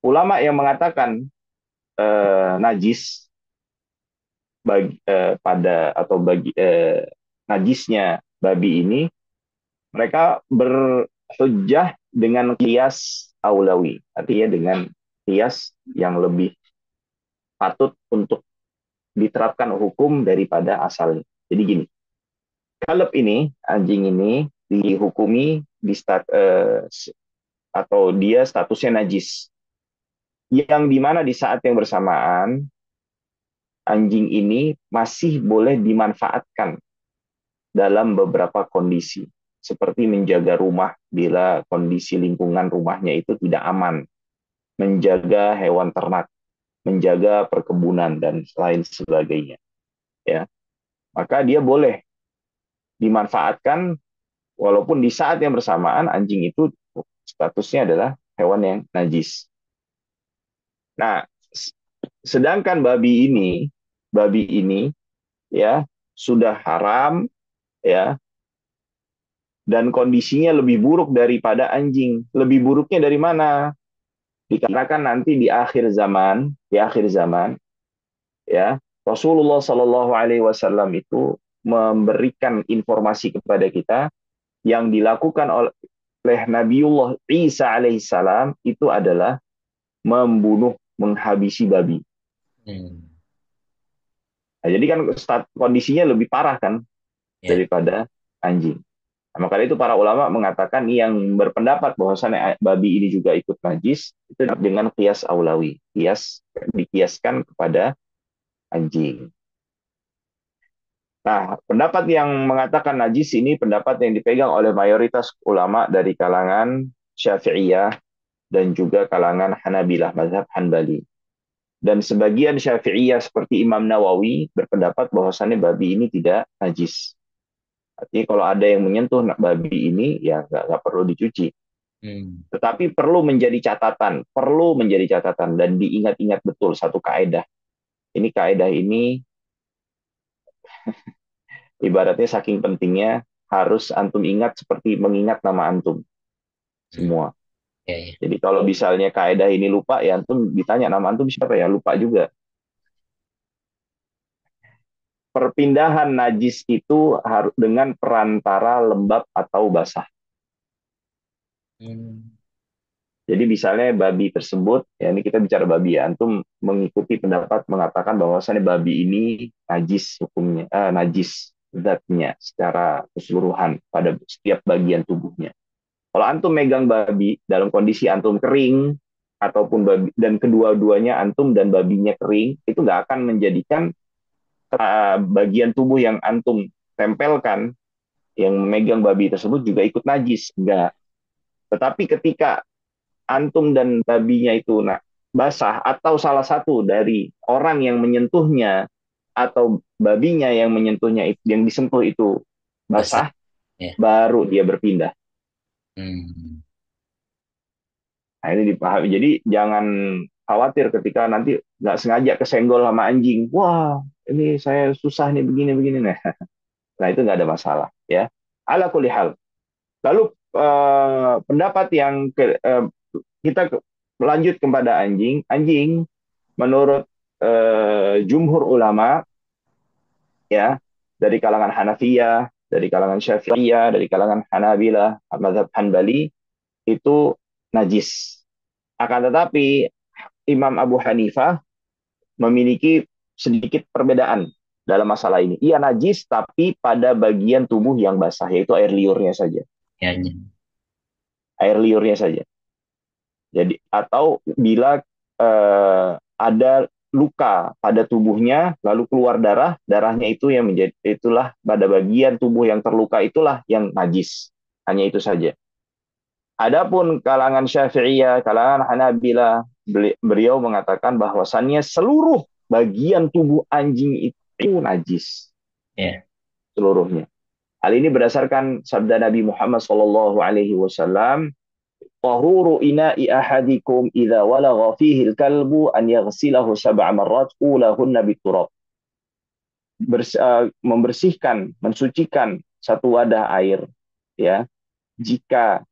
Ulama yang mengatakan najis pada atau najisnya babi ini, mereka berhujjah dengan kias aulawi, artinya dengan kias yang lebih patut untuk diterapkan hukum daripada asalnya. Jadi gini, kaleb ini, anjing ini dihukumi atau dia statusnya najis, yang dimana di saat yang bersamaan anjing ini masih boleh dimanfaatkan dalam beberapa kondisi, seperti menjaga rumah bila kondisi lingkungan rumahnya itu tidak aman, menjaga hewan ternak, menjaga perkebunan dan lain sebagainya. Ya, maka dia boleh dimanfaatkan walaupun di saat yang bersamaan anjing itu statusnya adalah hewan yang najis. Nah, sedangkan babi ini ya sudah haram, ya, dan kondisinya lebih buruk daripada anjing. Lebih buruknya dari mana? Dikarenakan nanti di akhir zaman, ya, Rasulullah Shallallahu Alaihi Wasallam itu memberikan informasi kepada kita yang dilakukan oleh Nabiullah Isa alaihissalam itu adalah membunuh, menghabisi babi. Hmm. Nah, jadi kan kondisinya lebih parah kan Ya. daripada anjing. Nah, maka itu para ulama mengatakan yang berpendapat bahwasannya babi ini juga ikut najis itu dengan kias aulawi, kias dikiaskan kepada anjing. Nah, pendapat yang mengatakan najis ini pendapat yang dipegang oleh mayoritas ulama dari kalangan Syafi'iyah dan juga kalangan Hanabilah, mazhab Hanbali. Dan sebagian Syafi'iyah seperti Imam Nawawi berpendapat bahwasannya babi ini tidak najis. Artinya kalau ada yang menyentuh babi ini, ya nggak perlu dicuci. Hmm. Tetapi perlu menjadi catatan dan diingat-ingat betul satu kaidah. Ini kaidah ini ibaratnya saking pentingnya harus antum ingat seperti mengingat nama antum Hmm. semua. Ya, ya. Jadi kalau misalnya kaidah ini lupa, ya antum ditanya nama antum siapa, ya lupa juga. Perpindahan najis itu harus dengan perantara lembab atau basah. Hmm. Jadi misalnya babi tersebut, ya ini kita bicara babi ya, antum mengikuti pendapat mengatakan bahwasannya babi ini najis hukumnya, najis zatnya secara keseluruhan pada setiap bagian tubuhnya. Kalau antum megang babi dalam kondisi antum kering ataupun babi dan kedua-duanya antum dan babinya kering, itu nggak akan menjadikan bagian tubuh yang antum tempelkan yang memegang babi tersebut juga ikut najis, enggak. Tetapi ketika antum dan babinya itu basah, atau salah satu dari orang yang menyentuhnya atau babinya yang menyentuhnya yang disentuh itu Basah. basah, Ya. baru dia berpindah. Hmm. Nah, ini dipahami. Jadi jangan khawatir ketika nanti nggak sengaja kesenggol sama anjing. Wah, ini saya susah nih begini-begini. Nah, itu nggak ada masalah. Ya. Ala kulli hal. Lalu pendapat yang kita lanjut kepada anjing. Anjing menurut jumhur ulama, ya, dari kalangan Hanafiyah, dari kalangan Syafi'iyah, dari kalangan Hanabilah, mazhab Hanbali, itu najis. Akan tetapi Imam Abu Hanifah memiliki sedikit perbedaan dalam masalah ini. Ia najis tapi pada bagian tubuh yang basah, yaitu air liurnya saja. Ya, ya. Air liurnya saja. Jadi atau bila ada luka pada tubuhnya lalu keluar darah, darahnya itu yang menjadi, itulah pada bagian tubuh yang terluka, itulah yang najis. Hanya itu saja. Adapun kalangan Syafi'iyah, kalangan Hanabilah, beliau mengatakan bahwasannya seluruh bagian tubuh anjing itu najis, Ya. seluruhnya. Hal ini berdasarkan sabda Nabi Muhammad SAW, "Tahuru ina'i ahadikum idza walagha fihi al-kalbu an yaghsilahu sab'a marrat ulahunna biturab." Membersihkan, mensucikan satu wadah air, ya. Jika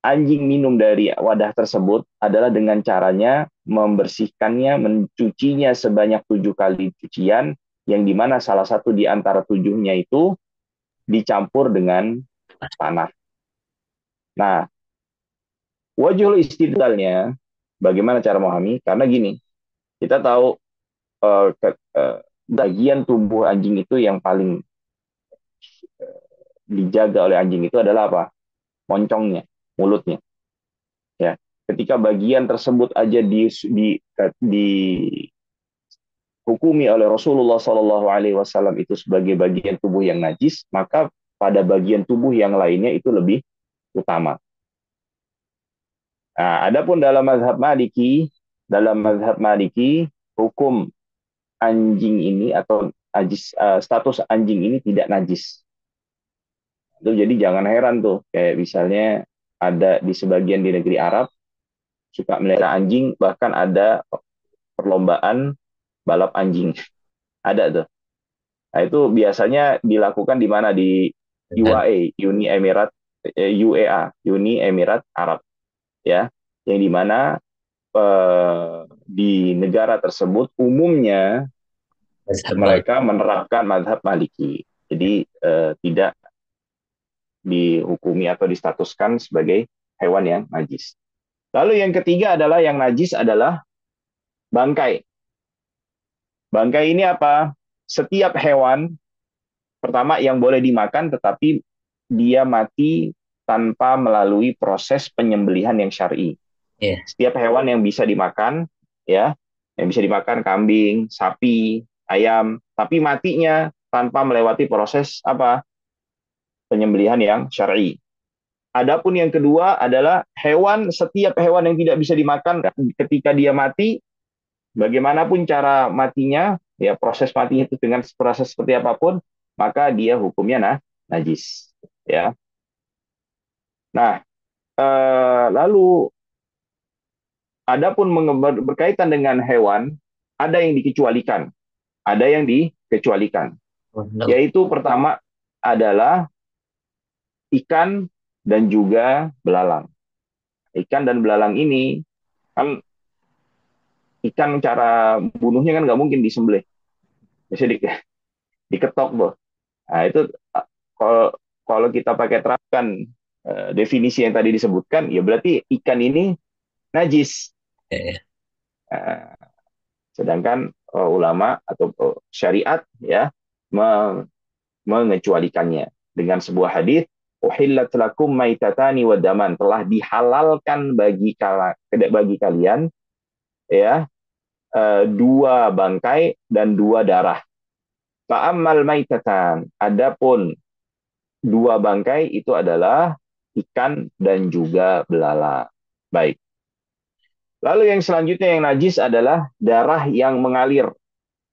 anjing minum dari wadah tersebut adalah dengan caranya membersihkannya, mencucinya sebanyak 7 kali cucian, yang dimana salah satu di antara 7-nya itu dicampur dengan tanah. Nah, wajhul istidlalnya, bagaimana cara memahami? Karena gini, kita tahu bagian tubuh anjing itu yang paling dijaga oleh anjing itu adalah apa? Moncongnya, mulutnya. Ya, ketika bagian tersebut aja dihukumi oleh Rasulullah SAW itu sebagai bagian tubuh yang najis, maka pada bagian tubuh yang lainnya itu lebih utama. Nah, adapun dalam mazhab Maliki, hukum anjing ini atau status anjing ini tidak najis. Itu jadi jangan heran tuh, kayak misalnya ada di sebagian di negeri Arab suka melihara anjing, bahkan ada perlombaan balap anjing. Ada tuh. Nah, itu biasanya dilakukan di mana? Di Benar. UAE, Uni Emirat Arab, ya. Yang di mana di negara tersebut umumnya Mazhab Malik. mereka menerapkan mazhab Maliki. Jadi tidak dihukumi atau distatuskan sebagai hewan yang najis. Lalu yang ketiga adalah yang najis adalah bangkai. Bangkai ini apa? Setiap hewan pertama yang boleh dimakan tetapi dia mati tanpa melalui proses penyembelihan yang syar'i. Ya. Setiap hewan yang bisa dimakan, ya, yang bisa dimakan kambing, sapi, ayam, tapi matinya tanpa melewati proses apa? Penyembelihan yang syar'i. Adapun yang kedua adalah setiap hewan yang tidak bisa dimakan ketika dia mati, bagaimanapun cara matinya, ya proses matinya itu dengan proses seperti apapun, maka dia hukumnya najis. Ya. Nah, lalu adapun berkaitan dengan hewan, ada yang dikecualikan, ada yang dikecualikan. Oh, no. Yaitu pertama adalah ikan dan juga belalang. Ikan dan belalang ini kan, ikan cara bunuhnya kan nggak mungkin disembelih, bisa diketok, boh. Nah, itu kalau kalau kita pakai terapkan definisi yang tadi disebutkan, ya berarti ikan ini najis. Ya, ya. Nah, sedangkan ulama atau syariat, ya, mengecualikannya dengan sebuah hadis, uhillat lakum maitatani wa daman, telah dihalalkan bagi kalian, ya, dua bangkai dan dua darah. Fa'ammal maitatan, adapun dua bangkai itu adalah ikan dan juga belalang. Baik. Lalu yang selanjutnya yang najis adalah darah yang mengalir.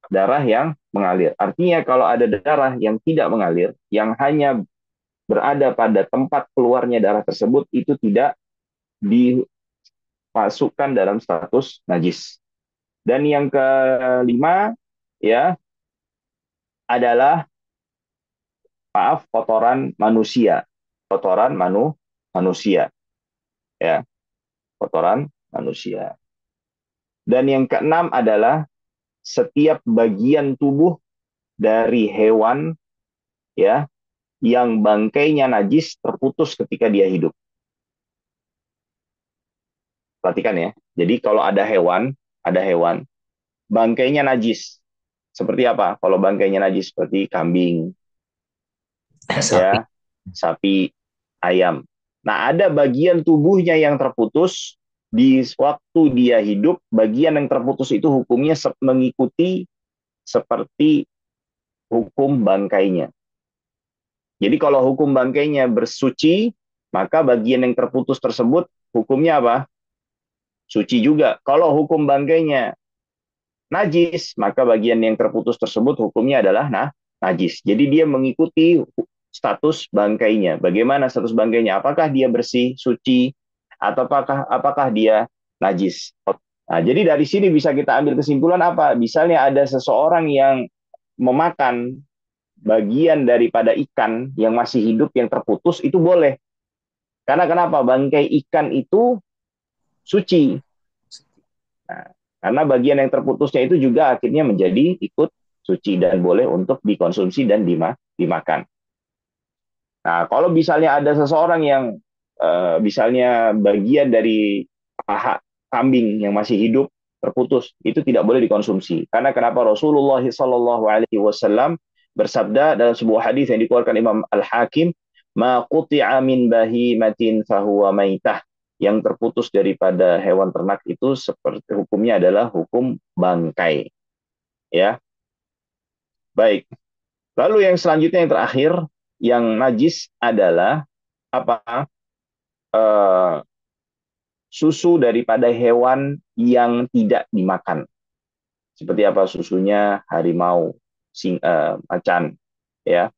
Darah yang mengalir. Artinya kalau ada darah yang tidak mengalir, yang hanya berada pada tempat keluarnya darah tersebut, itu tidak dimasukkan dalam status najis. Dan yang kelima ya adalah maaf kotoran manusia. Kotoran manusia ya, kotoran manusia. Dan yang keenam adalah setiap bagian tubuh dari hewan ya yang bangkainya najis terputus ketika dia hidup. Perhatikan ya. Jadi kalau ada hewan bangkainya najis. Seperti apa? Kalau bangkainya najis seperti kambing, Sapi. ya, sapi, ayam. Nah, ada bagian tubuhnya yang terputus di waktu dia hidup, bagian yang terputus itu hukumnya mengikuti seperti hukum bangkainya. Jadi kalau hukum bangkainya bersuci, maka bagian yang terputus tersebut hukumnya apa? Suci juga. Kalau hukum bangkainya najis, maka bagian yang terputus tersebut hukumnya adalah najis. Jadi dia mengikuti status bangkainya. Bagaimana status bangkainya? Apakah dia bersih, suci, atau apakah dia najis? Nah, jadi dari sini bisa kita ambil kesimpulan apa? Misalnya ada seseorang yang memakan bagian daripada ikan yang masih hidup yang terputus itu boleh. Karena kenapa? Bangkai ikan itu suci. Nah, karena bagian yang terputusnya itu juga akhirnya menjadi ikut suci dan boleh untuk dikonsumsi dan dimakan. Nah, kalau misalnya ada seseorang yang misalnya bagian dari paha kambing yang masih hidup terputus, itu tidak boleh dikonsumsi. Karena kenapa Rasulullah Shallallahu Alaihi Wasallam bersabda dalam sebuah hadis yang dikeluarkan Imam Al Hakim, "Ma quti'a min bahimatin fahuwa maitah." Yang terputus daripada hewan ternak itu seperti hukumnya adalah hukum bangkai. Ya, baik. Lalu yang selanjutnya yang terakhir, yang najis adalah apa? Eh, Susu daripada hewan yang tidak dimakan. Seperti apa susunya harimau, macan, ya.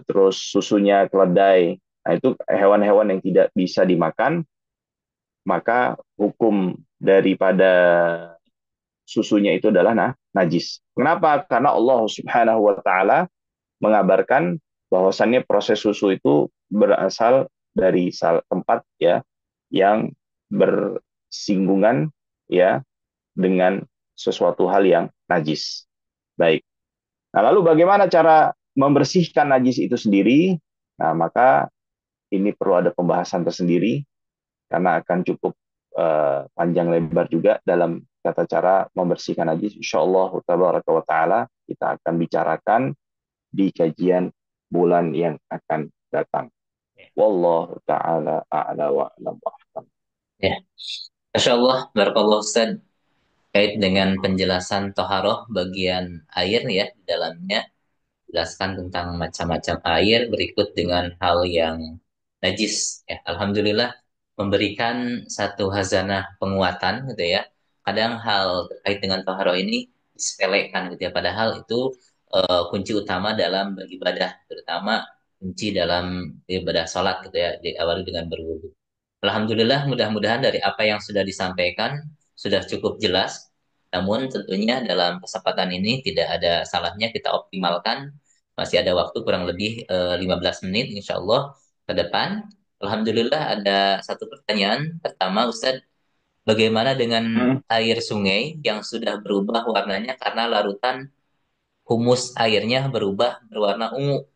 Terus susunya keledai. Nah, itu hewan-hewan yang tidak bisa dimakan, maka hukum daripada susunya itu adalah najis. Kenapa? Karena Allah Subhanahu wa taala mengabarkan bahwasannya proses susu itu berasal dari tempat ya yang bersinggungan ya dengan sesuatu hal yang najis. Baik. Nah, lalu bagaimana cara membersihkan najis itu sendiri? Nah, maka ini perlu ada pembahasan tersendiri karena akan cukup panjang lebar juga dalam tata cara membersihkan najis. Insyaallah tabaraka wa taala kita akan bicarakan di kajian bulan yang akan datang. Wallahu taala a'la wa a'lam. Ya, Masya Allah, Barakallah Ustaz, kait dengan penjelasan toharoh bagian air ya di dalamnya, jelaskan tentang macam-macam air berikut dengan hal yang najis. Ya, Alhamdulillah memberikan satu hazanah penguatan gitu ya. Kadang hal terkait dengan toharoh ini disepelekan gitu ya, padahal itu kunci utama dalam beribadah, terutama kunci dalam ibadah sholat gitu ya, diawali dengan berwudu. Alhamdulillah, mudah-mudahan dari apa yang sudah disampaikan sudah cukup jelas. Namun tentunya dalam kesempatan ini tidak ada salahnya kita optimalkan. Masih ada waktu kurang lebih 15 menit insya Allah ke depan. Alhamdulillah ada satu pertanyaan. Pertama, Ustadz, bagaimana dengan Hmm, air sungai yang sudah berubah warnanya karena larutan humus airnya berubah berwarna ungu?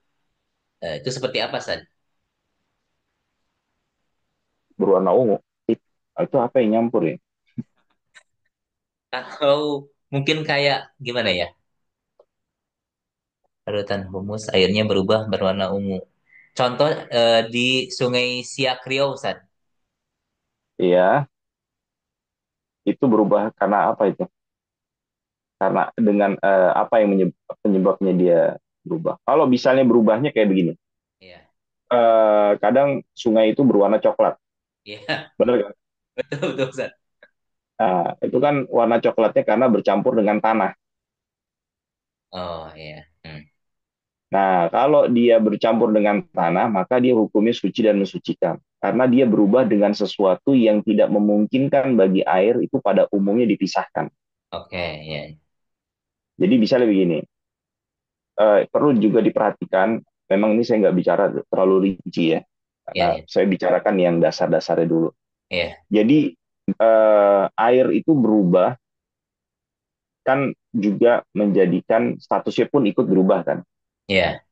Itu seperti apa, Ustadz? berwarna ungu. Itu apa yang nyampur ya? Kalau mungkin kayak gimana ya? Larutan humus airnya berubah berwarna ungu. Contoh di Sungai Siak Riau, Ustaz. Iya, itu berubah karena apa itu? Karena dengan apa yang penyebabnya dia berubah. Kalau misalnya berubahnya kayak begini, Iya. kadang sungai itu berwarna coklat. Iya, Benar kan? betul betul Ustaz. Nah, itu kan warna coklatnya karena bercampur dengan tanah. Oh iya. Hmm. Nah, kalau dia bercampur dengan tanah, maka dia hukumnya suci dan mensucikan. Karena dia berubah dengan sesuatu yang tidak memungkinkan bagi air itu pada umumnya dipisahkan. Oke, iya. Jadi bisa lebih gini, perlu juga diperhatikan, memang ini saya nggak bicara terlalu rinci ya, Iya, karena iya. saya bicarakan yang dasar-dasarnya dulu. Iya, Jadi air itu berubah kan juga menjadikan statusnya pun ikut berubah kan. iya.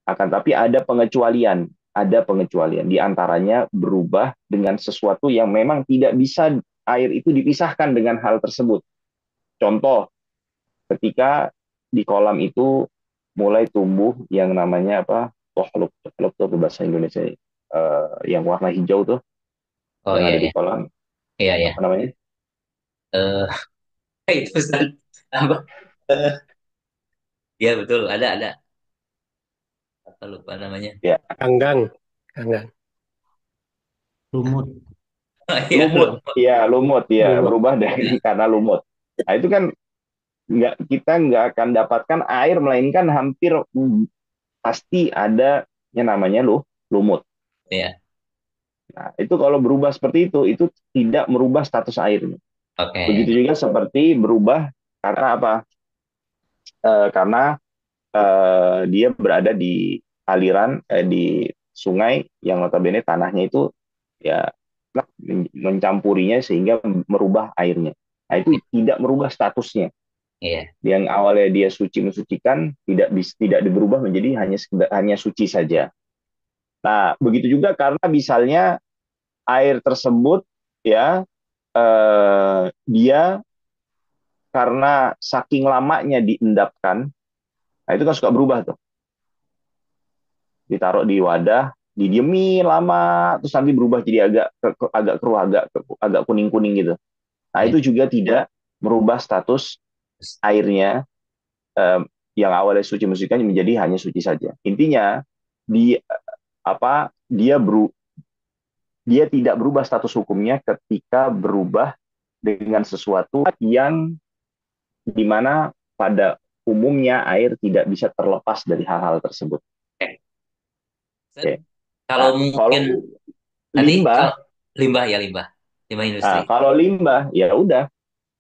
Akan tapi ada pengecualian, ada pengecualian. Di antaranya berubah dengan sesuatu yang memang tidak bisa air itu dipisahkan dengan hal tersebut. Contoh, ketika di kolam itu mulai tumbuh yang namanya apa? Tohluk, tohluk itu bahasa Indonesia yang warna hijau tuh Oh yang iya, ada di iya. kolam. Iya, iya. Apa namanya? Eh, itu Ustaz. Apa? Eh, iya betul, ada. Apa lupa namanya? Ya, Kanggang, kanggang, Lumut. Iya, lumut. lumut. Ya, lumut ya, lumut. berubah dari Iya, karena lumut. Nah, itu kan kita nggak akan dapatkan air melainkan hampir pasti ada yang namanya lumut. iya. Nah, itu kalau berubah seperti itu tidak merubah status airnya. Oke. Begitu juga seperti berubah karena apa? Karena dia berada di aliran di sungai yang notabene tanahnya itu ya mencampurinya sehingga merubah airnya. Nah, itu tidak merubah statusnya. Iya. Yang awalnya dia suci mensucikan tidak berubah menjadi hanya suci saja. Nah, begitu juga karena misalnya air tersebut ya dia karena saking lamanya diendapkan, nah itu kan suka berubah tuh. Ditaruh di wadah, didiemin lama, terus nanti berubah jadi agak keruh, agak kuning-kuning gitu. Nah, Iya. itu juga tidak merubah status Terus, airnya eh, yang awalnya suci mensucikan menjadi hanya suci saja. Intinya di apa dia tidak berubah status hukumnya ketika berubah dengan sesuatu yang dimana pada umumnya air tidak bisa terlepas dari hal-hal tersebut. oke. Ustaz, Oke. kalau Nah, kalau mungkin tadi limbah, kalau limbah ya limbah, limbah industri. ya udah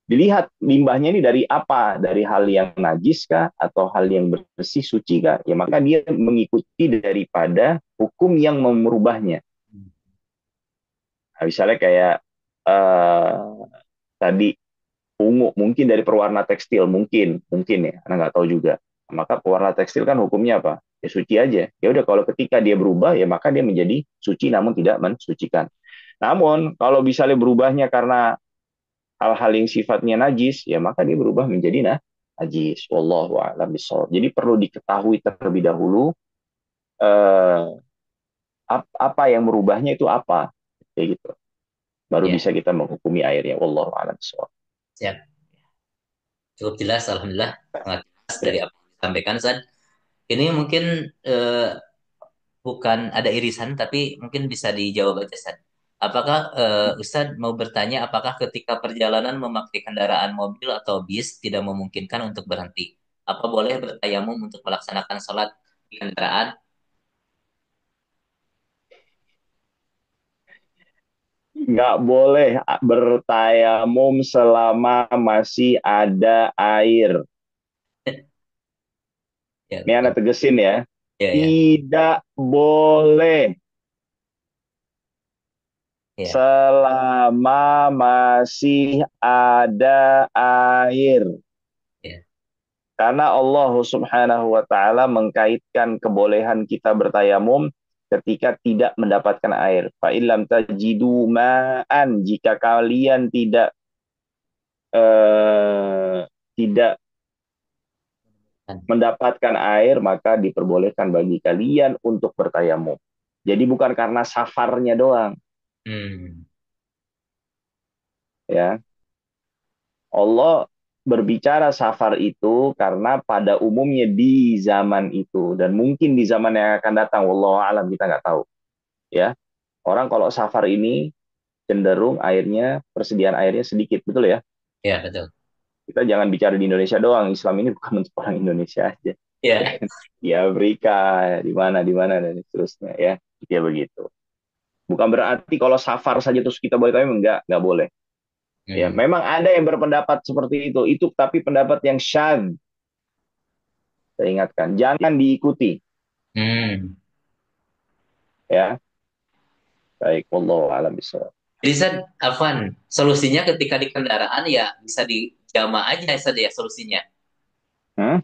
dilihat limbahnya ini dari apa, dari hal yang najis kah atau hal yang bersih suci kah? Ya maka dia mengikuti daripada hukum yang merubahnya. Nah, misalnya kayak uh, tadi ungu mungkin dari perwarna tekstil mungkin ya, karena nggak tahu juga. Maka pewarna tekstil kan hukumnya apa? Ya suci aja. Ya udah kalau ketika dia berubah ya maka dia menjadi suci namun tidak mensucikan. Namun kalau misalnya berubahnya karena hal-hal yang sifatnya najis ya maka dia berubah menjadi najis. Wallahu a'lam bishawab. Jadi perlu diketahui terlebih dahulu eh, apa yang merubahnya itu apa. Kayak gitu. Baru Ya, bisa kita menghukumi airnya. Wallahu a'lam bishawab. siap. Cukup jelas, alhamdulillah. Sangat jelas Ya. dari apa yang disampaikan, Ustaz. Ini mungkin eh, bukan ada irisan, tapi mungkin bisa dijawab aja, Ustaz. Apakah Ustaz mau bertanya, apakah ketika perjalanan memakai kendaraan mobil atau bis tidak memungkinkan untuk berhenti? Apa boleh bertayamum untuk melaksanakan sholat di kendaraan? Nggak boleh bertayamum selama masih ada air. Ya, Ini anak betul. tegesin ya. Ya, ya, Tidak boleh ya, selama masih ada air. ya. Karena Allah Subhanahu wa taala mengkaitkan kebolehan kita bertayamum ketika tidak mendapatkan air. Fa illam tajidu ma'an, jika kalian tidak Kan. mendapatkan air maka diperbolehkan bagi kalian untuk bertayamum. Jadi bukan karena safarnya doang Hmm, ya. Allah berbicara safar itu karena pada umumnya di zaman itu dan mungkin di zaman yang akan datang wallahu alam kita nggak tahu ya. Orang kalau safar ini cenderung persediaan airnya sedikit, betul ya? Ya, betul. Kita jangan bicara di Indonesia doang. Islam ini bukan untuk orang Indonesia aja. Ya. Di Afrika, di mana dan seterusnya ya. Ya begitu. Bukan berarti kalau safar saja terus kita boleh tahu, enggak boleh. Ya, Hmm. memang ada yang berpendapat seperti itu. Itu tapi pendapat yang syadz. Saya ingatkan, jangan diikuti. Hmm. Ya, baik. Wallahu a'lam bishawab. Jadi Sad, Afwan, solusinya ketika di kendaraan ya bisa dijama aja Sad ya solusinya. Hmm?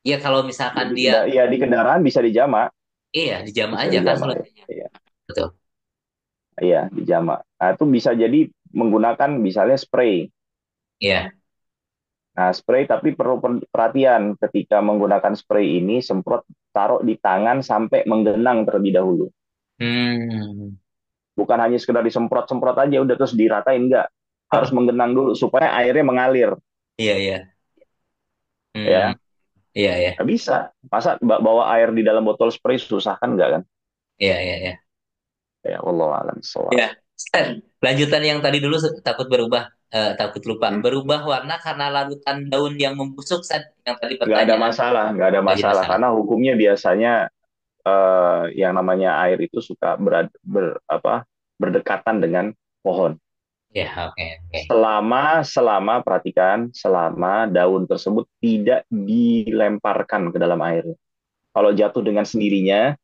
Ya kalau misalkan dia, Ya, di kendaraan bisa dijamak, iya dijama bisa aja kan dijamak ya. solusinya. Iya, Betul. iya, dijamak. Nah, itu bisa jadi menggunakan misalnya spray. Iya. Nah, spray tapi perlu perhatian ketika menggunakan spray ini semprot taruh di tangan sampai menggenang terlebih dahulu. Hmm. Bukan hanya sekedar disemprot-semprot aja udah terus diratain, enggak. Harus menggenang dulu supaya airnya mengalir Iya, iya. Hmm. ya. Iya, iya. Nggak bisa. Masa bawa air di dalam botol spray susah kan enggak kan? Iya, iya, iya. Ya Allah alam Ya, soal. Stan, lanjutan yang tadi dulu takut berubah, takut lupa. Hmm. Berubah warna karena larutan daun yang membusuk, Stan. Yang tadi Nggak ada pertanyaan, masalah, nggak ada nggak jadi masalah masalah. karena hukumnya biasanya yang namanya air itu suka berdekatan dengan pohon. Ya, oke, oke. Selama perhatikan, selama daun tersebut tidak dilemparkan ke dalam air. Kalau jatuh dengan sendirinya,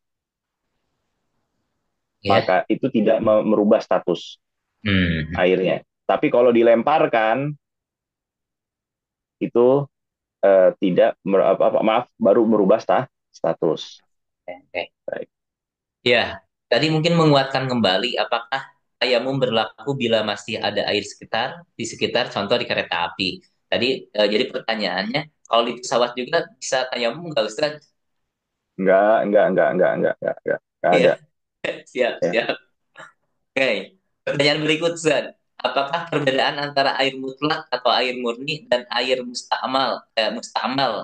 Ya. maka itu tidak merubah status Hmm. airnya. Tapi kalau dilemparkan, itu tidak maaf baru merubah status. Oke, oke. Baik. Ya, tadi mungkin menguatkan kembali apakah tayamum berlaku bila masih ada air di sekitar contoh di kereta api. Tadi jadi pertanyaannya, kalau di pesawat juga bisa tayamum nggak Ustaz? Nggak Iya, ada. siap, Ya. siap. Oke, pertanyaan berikut, Zan. Apakah perbedaan antara air mutlak atau air murni dan air mustamal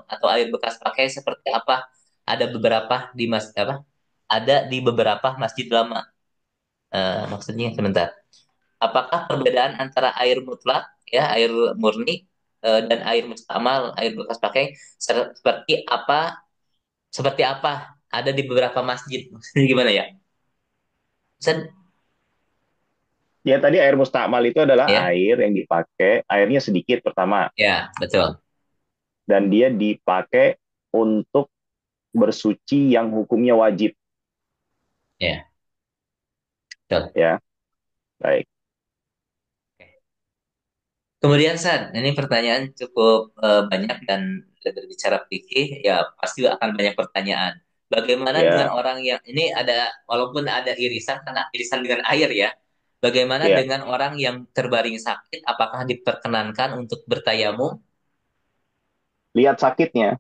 atau air bekas pakai seperti apa? Ada beberapa di apa? Ada di beberapa masjid lama. Maksudnya sebentar. Apakah perbedaan antara air mutlak, ya, air murni dan air mustamal, air bekas pakai seperti apa? Seperti apa? Ada di beberapa masjid. Maksudnya gimana ya? Zan, Ya tadi air mustakmal itu adalah ya, air yang dipakai, airnya sedikit pertama, ya, betul. dan dia dipakai untuk bersuci yang hukumnya wajib. Ya, betul. Ya, baik. Kemudian San, ini pertanyaan cukup banyak dan berbicara fikih, ya pasti akan banyak pertanyaan. Bagaimana dengan Ya, orang yang ini ada, walaupun ada irisan karena irisan dengan air ya. Bagaimana ya. dengan orang yang terbaring sakit? Apakah diperkenankan untuk bertayamum? Lihat sakitnya.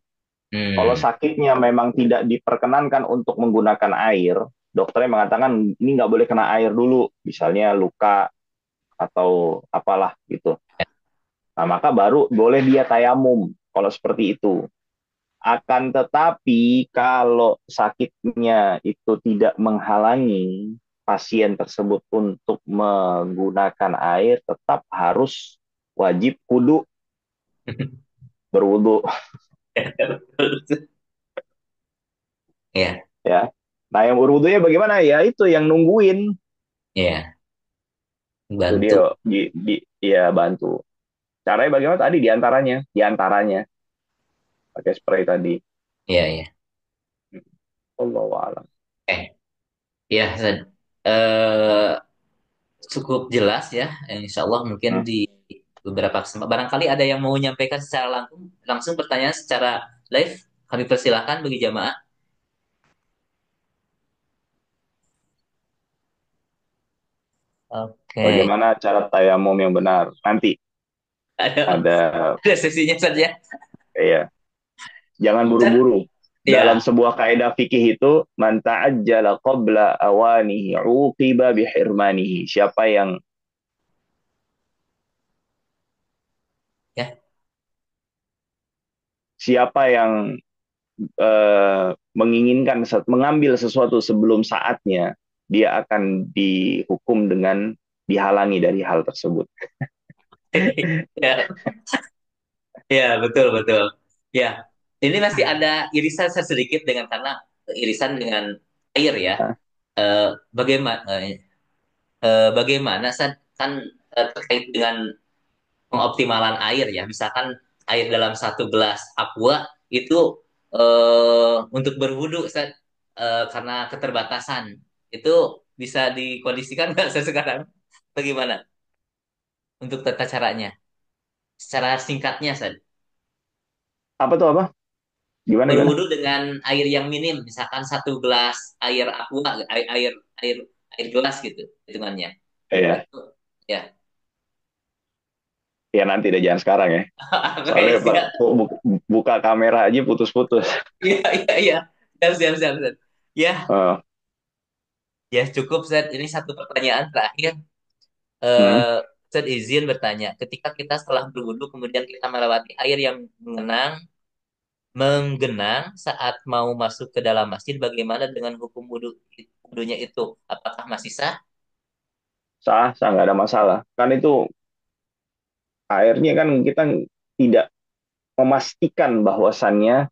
Kalau Hmm, sakitnya memang tidak diperkenankan untuk menggunakan air, dokternya mengatakan ini nggak boleh kena air dulu, misalnya luka atau apalah gitu. Nah, maka baru boleh dia tayamum kalau seperti itu. Akan tetapi kalau sakitnya itu tidak menghalangi pasien tersebut untuk menggunakan air, tetap harus wajib kudu berwudu ya, ya. Nah, yang berwudunya bagaimana? Ya itu yang nungguin. ya, Itu dia bantu. ya bantu. Caranya bagaimana tadi diantaranya pakai spray tadi. Ya, ya. Allah alam. Eh, ya, San. Eh, cukup jelas ya. Insya Allah mungkin Hmm. di beberapa kesempatan. Barangkali ada yang mau menyampaikan secara langsung pertanyaan secara live. Kami persilahkan bagi jamaah. Oke, Bagaimana cara tayamum yang benar? Nanti ada ada ada sesinya saja. ya. Jangan Dan buru-buru. Dalam ya, sebuah kaidah fikih itu, man ta'ajjala qabla awanihi uqiba bihirmanihi. ya, Siapa yang menginginkan mengambil sesuatu sebelum saatnya, dia akan dihukum dengan dihalangi dari hal tersebut. Ya, ya betul betul. Ya, ini masih ada irisan sedikit dengan karena irisan dengan air ya. Nah, Bagaimana bagaimana kan terkait dengan pengoptimalan air ya. Misalkan air dalam satu gelas aqua itu untuk berwudu karena keterbatasan itu bisa dikondisikan nggak sekarang? Bagaimana untuk tata caranya? Secara singkatnya, San. apa tuh apa? Gimana gimana? Berwudu dengan air yang minim, misalkan satu gelas air aqua, air air gelas gitu hitungannya. Ya, Itu ya. ya nanti deh jangan sekarang ya. Oke, Soalnya siap. buka kamera aja putus-putus. Iya, iya, iya. Siap, siap, siap, siap. Ya, Eh, ya cukup, Zed. Ini satu pertanyaan terakhir. hmm. Zed izin bertanya, ketika kita setelah berwudu, kemudian kita melewati air yang menggenang saat mau masuk ke dalam masjid, bagaimana dengan hukum wudunya itu? Apakah masih sah? Sah, sah nggak ada masalah. Kan itu airnya kan kita tidak memastikan bahwasannya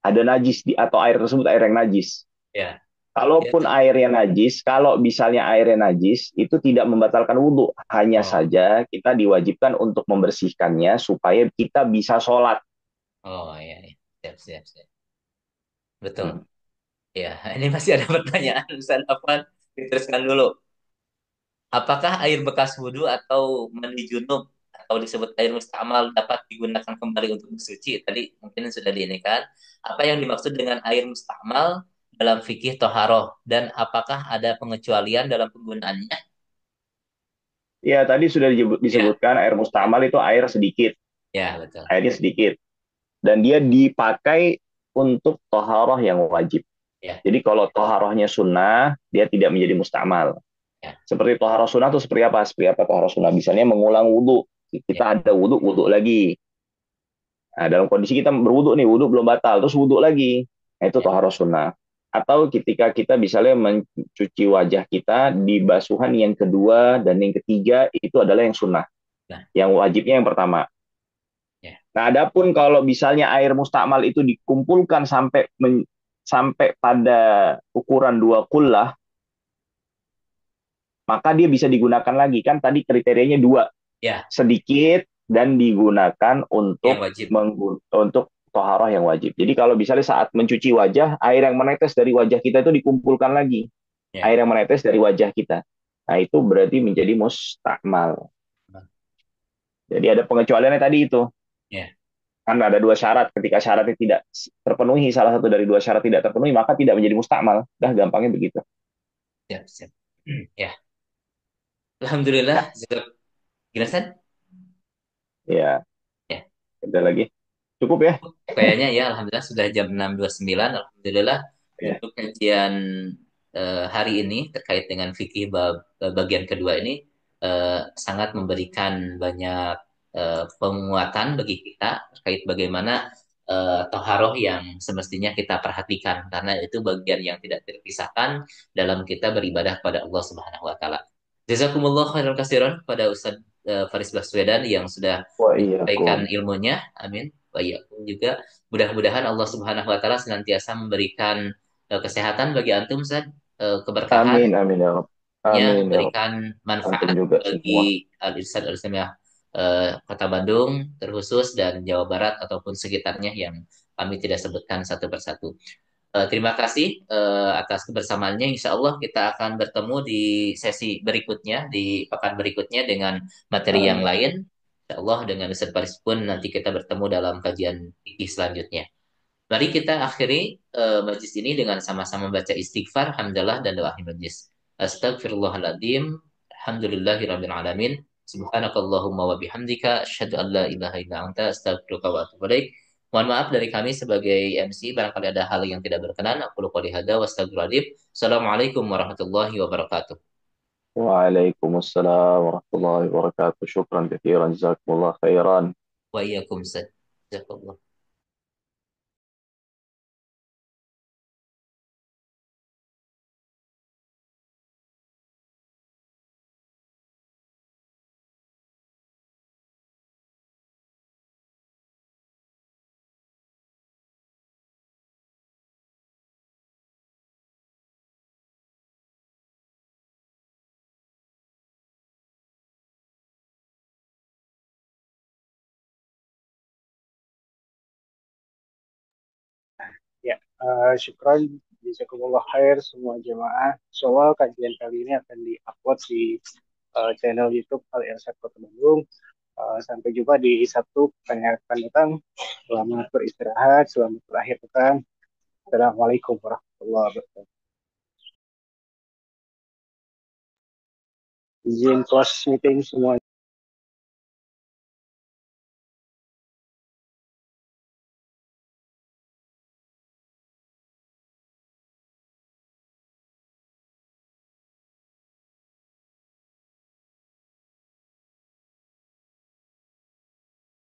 ada najis di atau air tersebut air yang najis. Ya, ya Kalaupun tuh. airnya najis, kalau misalnya airnya najis, itu tidak membatalkan wudhu. Hanya Oh, saja kita diwajibkan untuk membersihkannya supaya kita bisa sholat. oh ya, ya. Siap, siap, siap. Betul. Hmm. Ya, ini masih ada pertanyaan, Ustaz Afwan. Diteruskan dulu. Apakah air bekas wudhu atau mandi junub atau disebut air mustamal dapat digunakan kembali untuk bersuci? Tadi mungkin sudah diinikan. Apa yang dimaksud dengan air mustamal dalam fikih toharoh dan apakah ada pengecualian dalam penggunaannya? Ya, tadi sudah Ya, disebutkan air mustamal itu air sedikit, ya betul. airnya sedikit. Dan dia dipakai untuk toharoh yang wajib. Ya, Jadi kalau toharohnya sunnah, dia tidak menjadi mustamal. ya, Seperti toharoh sunnah itu seperti apa? Seperti apa toharoh sunnah? Misalnya mengulang wudhu. ya, Kita ada wudhu, wudhu lagi. Nah, dalam kondisi kita berwudhu nih, wudhu belum batal, terus wudhu lagi. Nah, itu ya, toharoh sunnah. Atau ketika kita misalnya mencuci wajah kita di basuhan yang kedua dan yang ketiga, itu adalah yang sunnah. nah, Yang wajibnya yang pertama. ya, Nah, adapun kalau misalnya air mustakmal itu dikumpulkan sampai pada ukuran dua kullah, maka dia bisa digunakan lagi. Kan tadi kriterianya dua, ya, sedikit dan digunakan yang untuk wajib. untuk toharoh yang wajib. Jadi kalau misalnya saat mencuci wajah, air yang menetes dari wajah kita itu dikumpulkan lagi. Ya, Air yang menetes dari wajah kita. Nah, itu berarti menjadi mustakmal. Jadi ada pengecualiannya tadi itu. ya, Kan ada dua syarat. Ketika syaratnya tidak terpenuhi, salah satu dari dua syarat tidak terpenuhi, maka tidak menjadi mustakmal. Dah gampangnya begitu. siap, siap. Ya, Alhamdulillah. Ya, Gimana, San? ya, Ya. ada lagi. Cukup ya? Kayaknya ya, Alhamdulillah sudah jam 6.29. Alhamdulillah Ya. untuk kajian hari ini terkait dengan fikih bagian kedua ini sangat memberikan banyak penguatan bagi kita terkait bagaimana toharoh yang semestinya kita perhatikan karena itu bagian yang tidak terpisahkan dalam kita beribadah kepada Allah Subhanahu wa taala. Jazakumullah khairan katsiran pada Ustaz Faris Baswedan yang sudah Wa iyyakum. menyampaikan ilmunya. Amin. Wa iyyakum juga. Mudah-mudahan Allah Subhanahu wa taala senantiasa memberikan kesehatan bagi antum, Ustaz, keberkahan, Amin, amin ya Rabb. Amin ya Rabb. berikan Antum manfaat juga semua. bagi Al-Irsyad Al-Islamiyah Kota Bandung terkhusus dan Jawa Barat ataupun sekitarnya yang kami tidak sebutkan satu persatu. Terima kasih atas kebersamaannya. Insya Allah kita akan bertemu di sesi berikutnya, di pekan berikutnya dengan materi yang Amin. lain. Insya Allah dengan Ustaz Faris pun nanti kita bertemu dalam kajian fikih selanjutnya. Mari kita akhiri majlis ini dengan sama-sama baca istighfar, hamdalah, dan doa majlis. Astagfirullahaladzim. Alhamdulillahirabbil alamin. Subhanakallahumma wa bihamdika asyhadu an la ilaha illa anta astaghfiruka wa atubu ilaik. Mohon maaf dari kami sebagai MC barangkali ada hal yang tidak berkenan. Aku qouli hadza wa astaghfirullahaladzim. Assalamualaikum warahmatullahi wabarakatuh. Waalaikumsalam warahmatullahi wabarakatuh. Syukran kathiran. Jazakumullah khairan. Wa iyyakum Jazakallah. Syukran, jazakumullah khair semua jemaah. Insyaallah kajian kali ini akan diupload di channel YouTube Al Irsyad Kota Bandung. Sampai jumpa di Sabtu pekan yang akan datang. Selamat beristirahat, selamat berakhir pekan. Assalamualaikum warahmatullahi wabarakatuh. Izin close meeting semua.